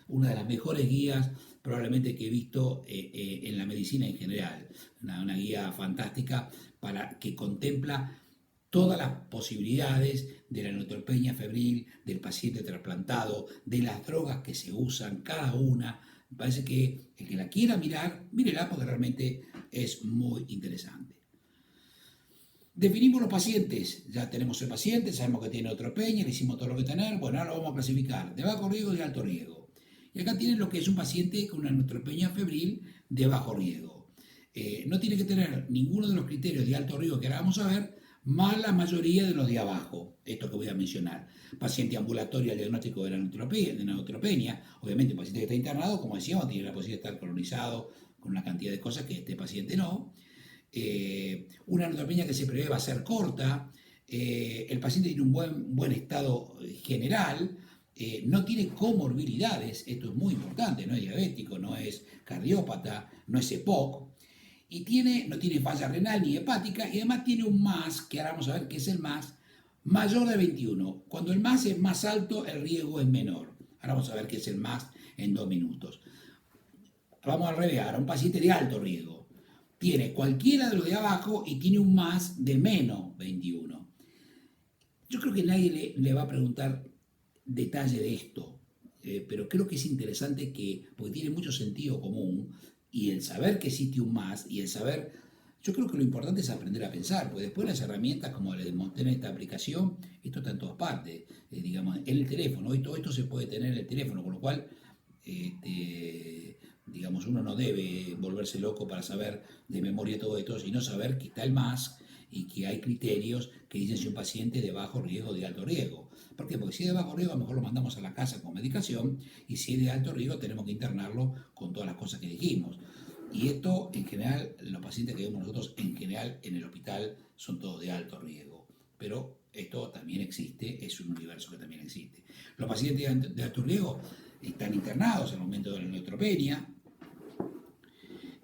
[SPEAKER 1] una de las mejores guías probablemente que he visto en la medicina en general. Una guía fantástica que contempla todas las posibilidades de la neutropenia febril, del paciente trasplantado, de las drogas que se usan, cada una. Me parece que el que la quiera mirar, mírela, porque realmente es muy interesante. Definimos los pacientes, ya tenemos el paciente, sabemos que tiene neutropenia, le hicimos todo lo que tener, bueno, ahora lo vamos a clasificar de bajo riesgo y de alto riesgo. Y acá tienen lo que es un paciente con una neutropenia febril de bajo riesgo. No tiene que tener ninguno de los criterios de alto riesgo que ahora vamos a ver, más la mayoría de los de abajo, esto que voy a mencionar. Paciente ambulatorio al diagnóstico de la neutropenia, obviamente el paciente que está internado, como decíamos, tiene la posibilidad de estar colonizado con una cantidad de cosas que este paciente no. Una neutropenia que se prevé va a ser corta, el paciente tiene un buen estado general, no tiene comorbilidades, esto es muy importante, no es diabético, no es cardiópata, no es EPOC, y no tiene falla renal ni hepática, y además tiene un MAS, que ahora vamos a ver qué es el MAS, mayor de 21. Cuando el MAS es más alto, el riesgo es menor. Ahora vamos a ver qué es el MAS en 2 minutos. Vamos al revés, ahora un paciente de alto riesgo. Tiene cualquiera de los de abajo y tiene un MAS de menos 21. Yo creo que nadie le va a preguntar detalle de esto, pero creo que es interesante porque tiene mucho sentido común, y el saber que existe un MAS, y el saber, yo creo que lo importante es aprender a pensar, porque después las herramientas, como les mostré en esta aplicación, esto está en todas partes, digamos, en el teléfono, hoy todo esto se puede tener en el teléfono, con lo cual, digamos, uno no debe volverse loco para saber de memoria todo esto, sino saber que está el MAS y que hay criterios que dicen si un paciente es de bajo riesgo o de alto riesgo. ¿Por qué? Porque si es de bajo riesgo, a lo mejor lo mandamos a la casa con medicación, y si es de alto riesgo, tenemos que internarlo con todas las cosas que dijimos. Y esto, en general, los pacientes que vemos nosotros, en general, en el hospital, son todos de alto riesgo. Pero esto también existe, es un universo que también existe. Los pacientes de alto riesgo están internados en el momento de la neutropenia,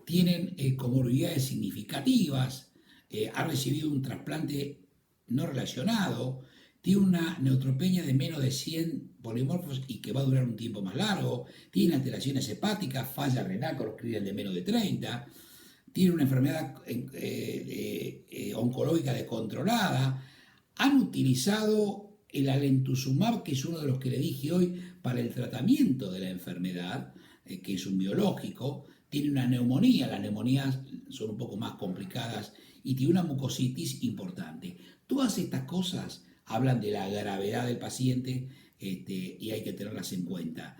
[SPEAKER 1] tienen comorbilidades significativas, ha recibido un trasplante no relacionado, tiene una neutropenia de menos de 100 polimorfos y que va a durar un tiempo más largo, tiene alteraciones hepáticas, falla renal con los criterios de menos de 30, tiene una enfermedad oncológica descontrolada, han utilizado el alemtuzumab, que es uno de los que le dije hoy, para el tratamiento de la enfermedad, que es un biológico, tiene una neumonía, las neumonías son un poco más complicadas y tiene una mucositis importante. Todas estas cosas hablan de la gravedad del paciente y hay que tenerlas en cuenta.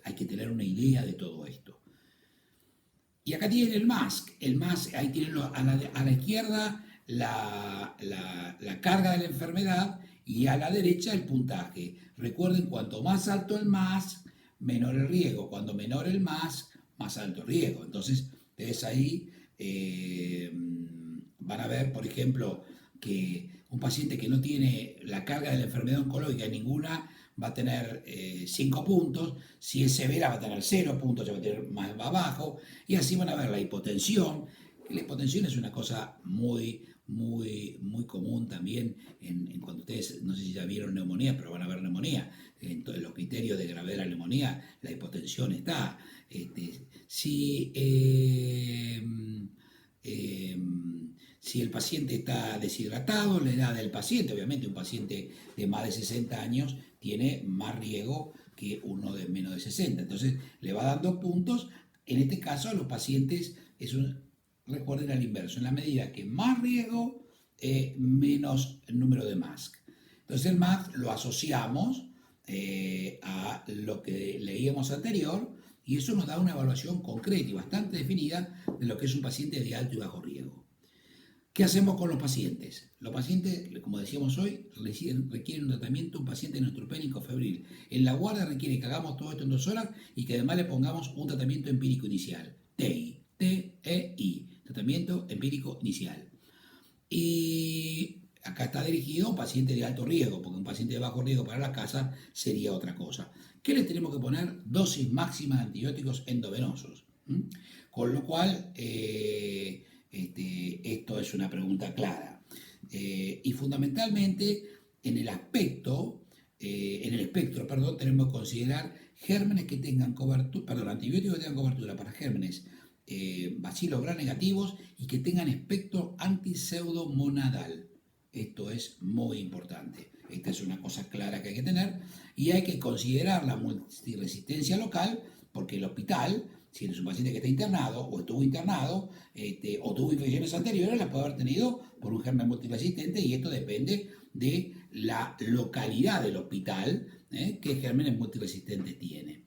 [SPEAKER 1] Hay que tener una idea de todo esto. Y acá tienen el MASC. El MASC, ahí tienen a la izquierda la carga de la enfermedad y a la derecha el puntaje. Recuerden, cuanto más alto el MASC, menor el riesgo. Cuando menor el MASC, más alto el riesgo. Entonces, ustedes ahí van a ver, por ejemplo, que un paciente que no tiene la carga de la enfermedad oncológica ninguna va a tener 5 puntos, si es severa va a tener 0 puntos, ya va a tener más abajo, y así van a ver la hipotensión. La hipotensión es una cosa muy común también cuando ustedes, no sé si ya vieron neumonía, pero van a ver neumonía. En todos los criterios de gravedad de la neumonía, la hipotensión está. Si el paciente está deshidratado, la edad del paciente, obviamente un paciente de más de 60 años tiene más riesgo que uno de menos de 60. Entonces le va dando puntos. En este caso a los pacientes recuerden al inverso, en la medida que más riesgo, menos el número de MASC. Entonces el MASC lo asociamos a lo que leíamos anterior y eso nos da una evaluación concreta y bastante definida de lo que es un paciente de alto y bajo riesgo. ¿Qué hacemos con los pacientes? Los pacientes, como decíamos hoy, requieren un tratamiento, un paciente neutropénico febril. En la guardia requiere que hagamos todo esto en 2 horas y que además le pongamos un tratamiento empírico inicial. TEI, tratamiento empírico inicial. Y acá está dirigido a un paciente de alto riesgo, porque un paciente de bajo riesgo para la casa sería otra cosa. ¿Qué le tenemos que poner? Dosis máxima de antibióticos endovenosos. Con lo cual, esto es una pregunta clara. Y fundamentalmente, en el espectro, tenemos que considerar gérmenes que tengan cobertura, antibióticos que tengan cobertura para gérmenes bacilos gram negativos y que tengan espectro antipseudomonadal. Esto es muy importante. Esta es una cosa clara que hay que tener y hay que considerar la multiresistencia local porque el hospital, si eres un paciente que está internado o estuvo internado o tuvo infecciones anteriores, las puede haber tenido por un germen multiresistente y esto depende de la localidad del hospital, qué gérmenes multiresistentes tiene.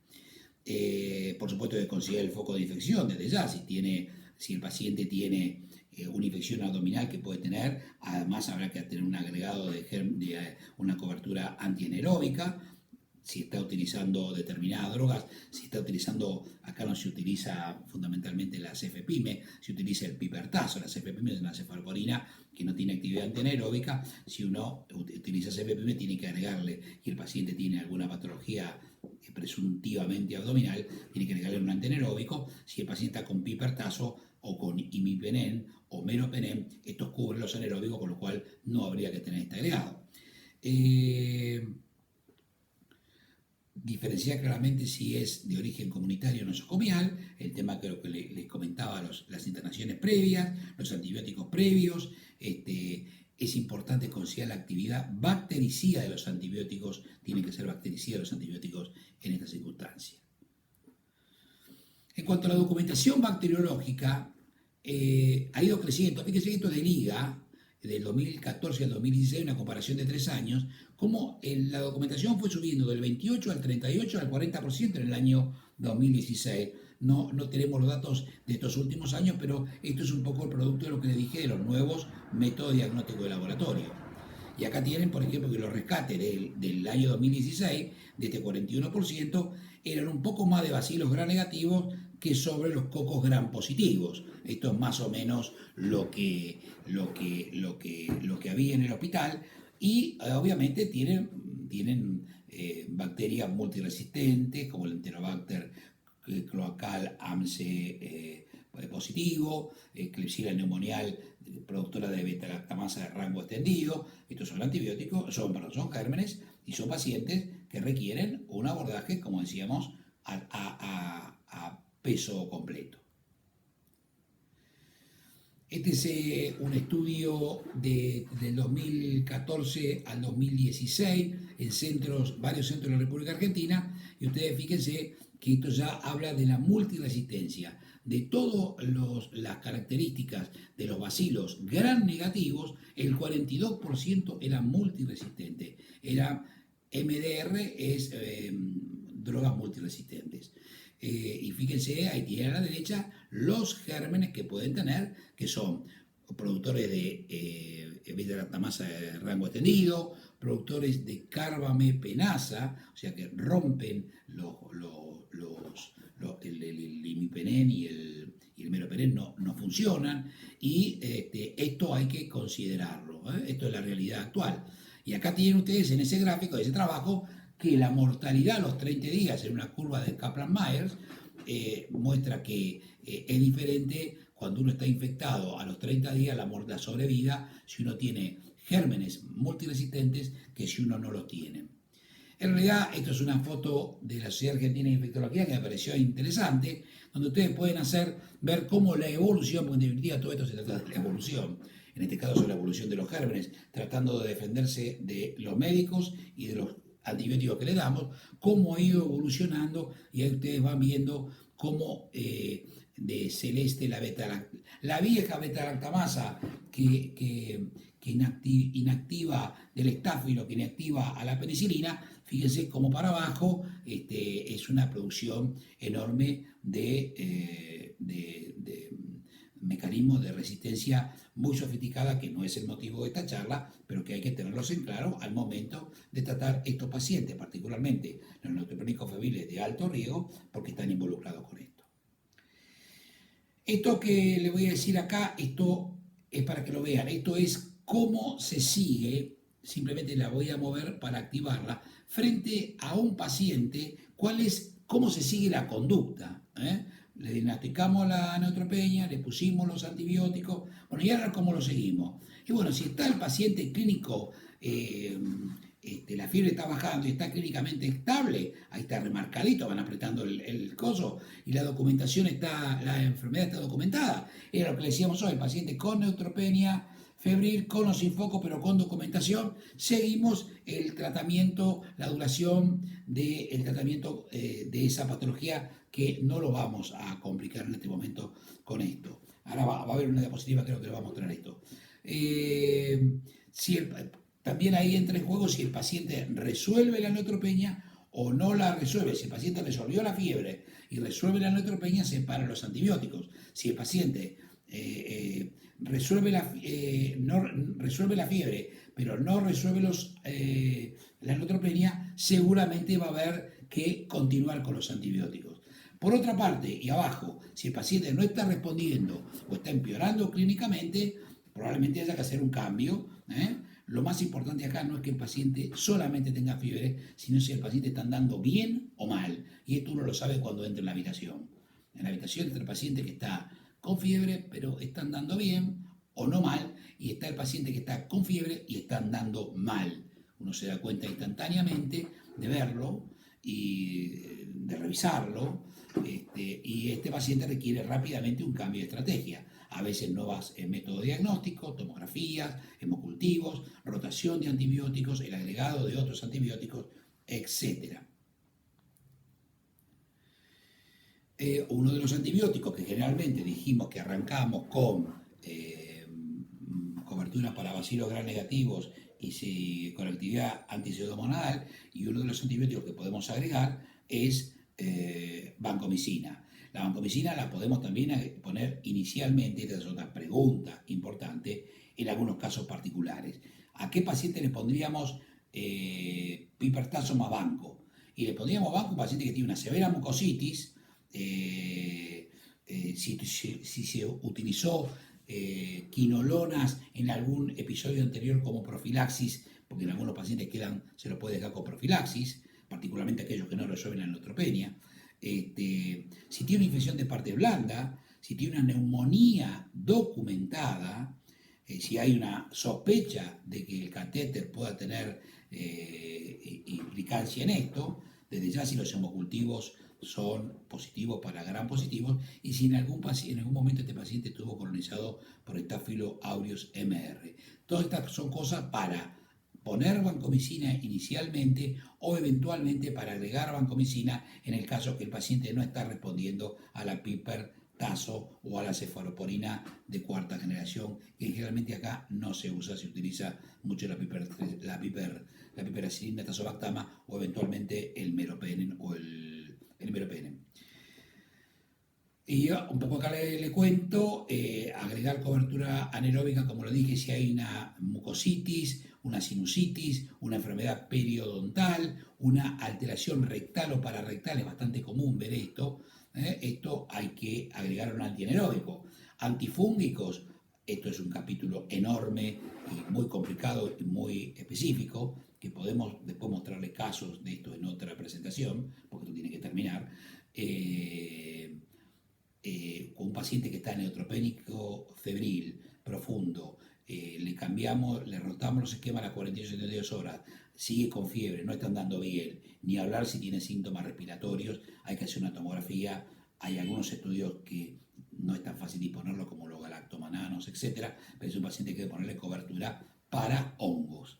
[SPEAKER 1] Por supuesto que considera el foco de infección desde ya, si el paciente tiene una infección abdominal que puede tener, además habrá que tener un agregado de una cobertura antianaeróbica, si está utilizando determinadas drogas, si está utilizando, acá no se utiliza fundamentalmente la cefepime, se utiliza el pipertazo, la cefepime es una cefalcorina que no tiene actividad antianaeróbica, si uno utiliza cefepime tiene que agregarle, y el paciente tiene alguna patología presuntivamente abdominal, tiene que agregarle un antianaeróbico. Si el paciente está con pipertazo o con imipenem o meropenem, estos cubren los anaeróbicos, con lo cual no habría que tener este agregado. Diferenciar claramente si es de origen comunitario o nosocomial, el tema que les comentaba, las internaciones previas, los antibióticos previos. Es importante considerar la actividad bactericida de los antibióticos, tienen que ser bactericidas los antibióticos en esta circunstancia. En cuanto a la documentación bacteriológica, ha ido creciendo. Fíjense que esto de liga, del 2014 al 2016, una comparación de 3 años, como la documentación fue subiendo del 28 al 38 al 40% en el año 2016. No tenemos los datos de estos últimos años, pero esto es un poco el producto de lo que les dije de los nuevos métodos diagnósticos de laboratorio. Y acá tienen, por ejemplo, que los rescates del año 2016, de este 41%, eran un poco más de bacilos gram negativos que sobre los cocos gram positivos. Esto es más o menos lo que había en el hospital. Y obviamente tienen bacterias multiresistentes, como el Enterobacter cloacal AMSE positivo, Klebsiella pneumonial, productora de beta-lactamasa de rango extendido. Estos son antibióticos, son gérmenes y son pacientes que requieren un abordaje, como decíamos, a peso completo. Este es un estudio del 2014 al 2016 en varios centros de la República Argentina, y ustedes fíjense que esto ya habla de la multiresistencia. de todas las características de los bacilos gram negativos, el 42% era multiresistente. Era MDR, es drogas multiresistentes. Y fíjense, ahí tiene a la derecha los gérmenes que pueden tener, que son productores de beta-lactamasa de rango extendido, productores de carbamepenasa, o sea que rompen el imipenem y el meropenem no funcionan, y esto hay que considerarlo, esto es la realidad actual. Y acá tienen ustedes en ese gráfico, de ese trabajo, que la mortalidad a los 30 días en una curva de Kaplan-Meier muestra que es diferente cuando uno está infectado a los 30 días, la sobrevida, si uno tiene gérmenes multiresistentes, que si uno no los tiene. En realidad, esto es una foto de la Sociedad Argentina de Infectología que me pareció interesante, donde ustedes pueden ver cómo la evolución, porque en definitiva todo esto se trata de la evolución, en este caso es la evolución de los gérmenes, tratando de defenderse de los médicos y de los antibióticos que le damos, cómo ha ido evolucionando, y ahí ustedes van viendo cómo de celeste la vieja beta-lactamasa que inactiva del estáfilo, que inactiva a la penicilina. Fíjense cómo para abajo es una producción enorme de mecanismos de resistencia muy sofisticada, que no es el motivo de esta charla, pero que hay que tenerlos en claro al momento de tratar estos pacientes, particularmente los neutropénicos febriles de alto riesgo, porque están involucrados con esto. Esto que les voy a decir acá, esto es para que lo vean, esto es cómo se sigue, simplemente la voy a mover para activarla, frente a un paciente, cómo se sigue la conducta. Le diagnosticamos la neutropenia, le pusimos los antibióticos, bueno, y ahora cómo lo seguimos. Y bueno, si está el paciente clínico, la fiebre está bajando y está clínicamente estable, ahí está remarcadito, van apretando el coso, y la enfermedad está documentada. Era lo que le decíamos hoy, el paciente con neutropenia febril, con o sin foco, pero con documentación, seguimos el tratamiento, la duración del tratamiento de esa patología, que no lo vamos a complicar en este momento con esto. Ahora va a haber una diapositiva, creo que le va a mostrar esto. También ahí entra en juego si el paciente resuelve la neutropenia o no la resuelve. Si el paciente resolvió la fiebre y resuelve la neutropenia, se paran los antibióticos. Si el paciente resuelve la fiebre, pero no resuelve la neutropenia, seguramente va a haber que continuar con los antibióticos. Por otra parte, y abajo, si el paciente no está respondiendo o está empeorando clínicamente, probablemente haya que hacer un cambio. Lo más importante acá no es que el paciente solamente tenga fiebre, sino si el paciente está andando bien o mal. Y esto uno lo sabe cuando entra en la habitación. En la habitación está el paciente que está con fiebre, pero está andando bien o no mal, y está el paciente que está con fiebre y está andando mal. Uno se da cuenta instantáneamente de verlo y de revisarlo, y este paciente requiere rápidamente un cambio de estrategia. A veces nuevos métodos diagnósticos, tomografías, hemocultivos, rotación de antibióticos, el agregado de otros antibióticos, etc. Uno de los antibióticos que generalmente dijimos que arrancamos con cobertura para bacilos gram negativos y con actividad antipseudomonadal, y uno de los antibióticos que podemos agregar es vancomicina. La vancomicina la podemos también poner inicialmente, esta es otra pregunta importante, en algunos casos particulares. ¿A qué paciente le pondríamos pipertazo más vanco? Y le pondríamos vanco a un paciente que tiene una severa mucositis, si se utilizó quinolonas en algún episodio anterior como profilaxis, porque en algunos pacientes se lo puede dejar con profilaxis, particularmente aquellos que no resuelven la neutropenia. Si tiene una infección de parte blanda, si tiene una neumonía documentada, si hay una sospecha de que el catéter pueda tener implicancia en esto, desde ya si los hemocultivos son positivos para gram positivos, y si en algún momento este paciente estuvo colonizado por Staphylo aureus MR. Todas estas son cosas para poner vancomicina inicialmente o eventualmente para agregar vancomicina en el caso que el paciente no está respondiendo a la piper tazo o a la cefalosporina de cuarta generación, que generalmente acá no se usa, se utiliza mucho la piperacilina, tazobactama o eventualmente el meropenem o el meropenem. Y un poco acá le cuento, agregar cobertura anaeróbica, como lo dije, si hay una mucositis, una sinusitis, una enfermedad periodontal, una alteración rectal o pararrectal, es bastante común ver esto. Esto hay que agregar un antianaeróbico. Antifúngicos, esto es un capítulo enorme y muy complicado y muy específico, que podemos después mostrarles casos de esto en otra presentación, porque esto tiene que terminar. Con un paciente que está neutropénico febril, profundo, le rotamos los esquemas a las 48 72 horas, sigue con fiebre, no está andando bien, ni hablar si tiene síntomas respiratorios, hay que hacer una tomografía, hay algunos estudios que no es tan fácil de ponerlo como los galactomananos, etcétera, pero es un paciente que hay que ponerle cobertura para hongos.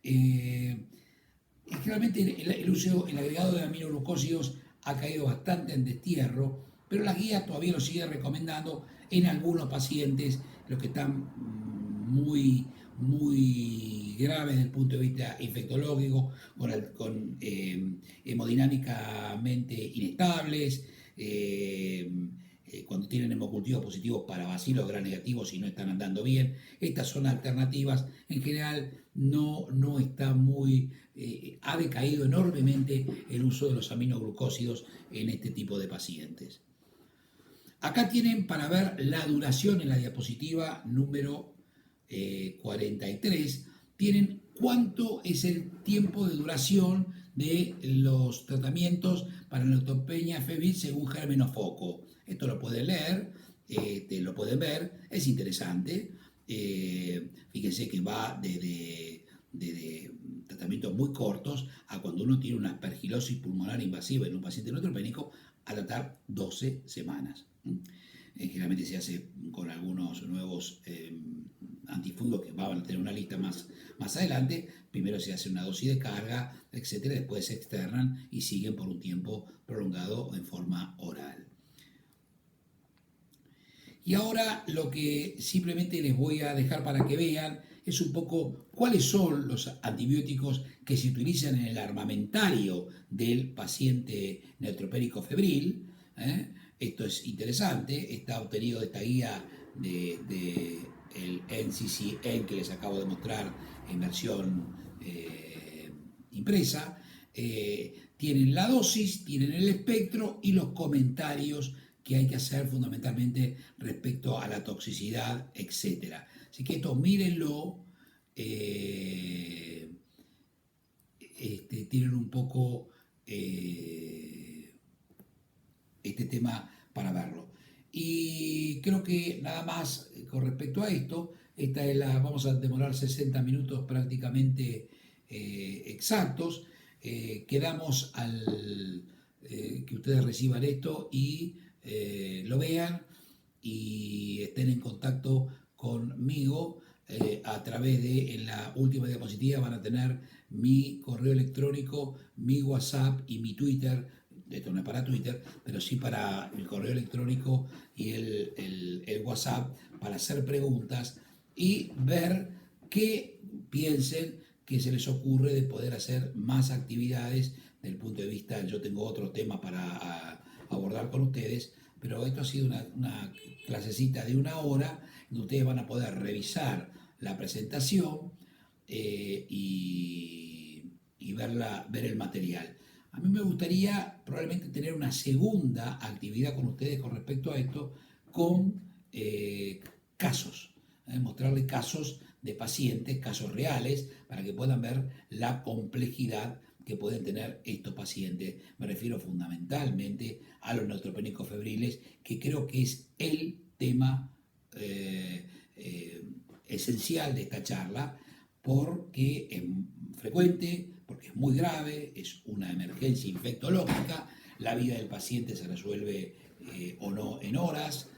[SPEAKER 1] Generalmente el agregado de aminoglucósidos ha caído bastante en destierro, pero la guía todavía lo sigue recomendando en algunos pacientes, los que están muy graves desde el punto de vista infectológico, con hemodinámicamente inestables, cuando tienen hemocultivos positivos para bacilos gram negativos y no están andando bien. Estas son alternativas. En general no está ha decaído enormemente el uso de los aminoglucósidos en este tipo de pacientes. Acá tienen para ver la duración en la diapositiva número 43. Tienen cuánto es el tiempo de duración de los tratamientos para la neutropenia febril según Germenofoco. Esto lo pueden leer, lo pueden ver, es interesante. Fíjense que va desde tratamientos muy cortos a cuando uno tiene una aspergilosis pulmonar invasiva en un paciente neutropénico, a tratar 12 semanas. Generalmente se hace con algunos nuevos antifungos que van a tener una lista más adelante. Primero se hace una dosis de carga, etcétera, después se externan y siguen por un tiempo prolongado en forma oral. Y ahora lo que simplemente les voy a dejar para que vean es un poco cuáles son los antibióticos que se utilizan en el armamentario del paciente neutropénico febril. Esto es interesante, está obtenido de esta guía del NCCN que les acabo de mostrar en versión impresa. Tienen la dosis, tienen el espectro y los comentarios que hay que hacer fundamentalmente respecto a la toxicidad, etc. Así que esto mírenlo, tienen un poco este tema para verlo. Y creo que nada más con respecto a esto, vamos a demorar 60 minutos prácticamente exactos. Quedamos que ustedes reciban esto y lo vean y estén en contacto conmigo a través de, en la última diapositiva van a tener mi correo electrónico, mi WhatsApp y mi Twitter. Esto no es para Twitter, pero sí para el correo electrónico y el WhatsApp para hacer preguntas y ver qué piensen que se les ocurre de poder hacer más actividades desde el punto de vista. Yo tengo otro tema para abordar con ustedes, pero esto ha sido una clasecita de 1 hora donde ustedes van a poder revisar la presentación y ver el material. A mí me gustaría probablemente tener una segunda actividad con ustedes con respecto a esto, con casos, mostrarles casos de pacientes, casos reales, para que puedan ver la complejidad que pueden tener estos pacientes. Me refiero fundamentalmente a los neutropénicos febriles, que creo que es el tema esencial de esta charla, porque es frecuente, porque es muy grave, es una emergencia infectológica, la vida del paciente se resuelve o no en horas,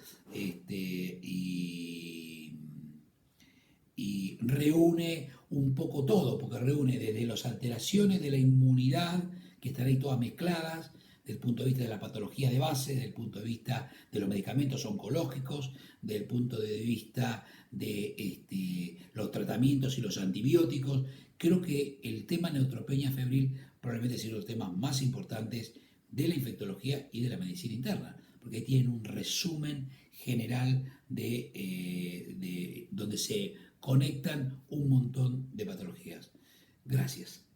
[SPEAKER 1] y reúne un poco todo, porque reúne desde las alteraciones de la inmunidad, que están ahí todas mezcladas, desde el punto de vista de la patología de base, desde el punto de vista de los medicamentos oncológicos, desde el punto de vista de los tratamientos y los antibióticos. Creo que el tema neutropenia febril probablemente sea uno de los temas más importantes de la infectología y de la medicina interna, porque tienen un resumen general de donde se conectan un montón de patologías. Gracias.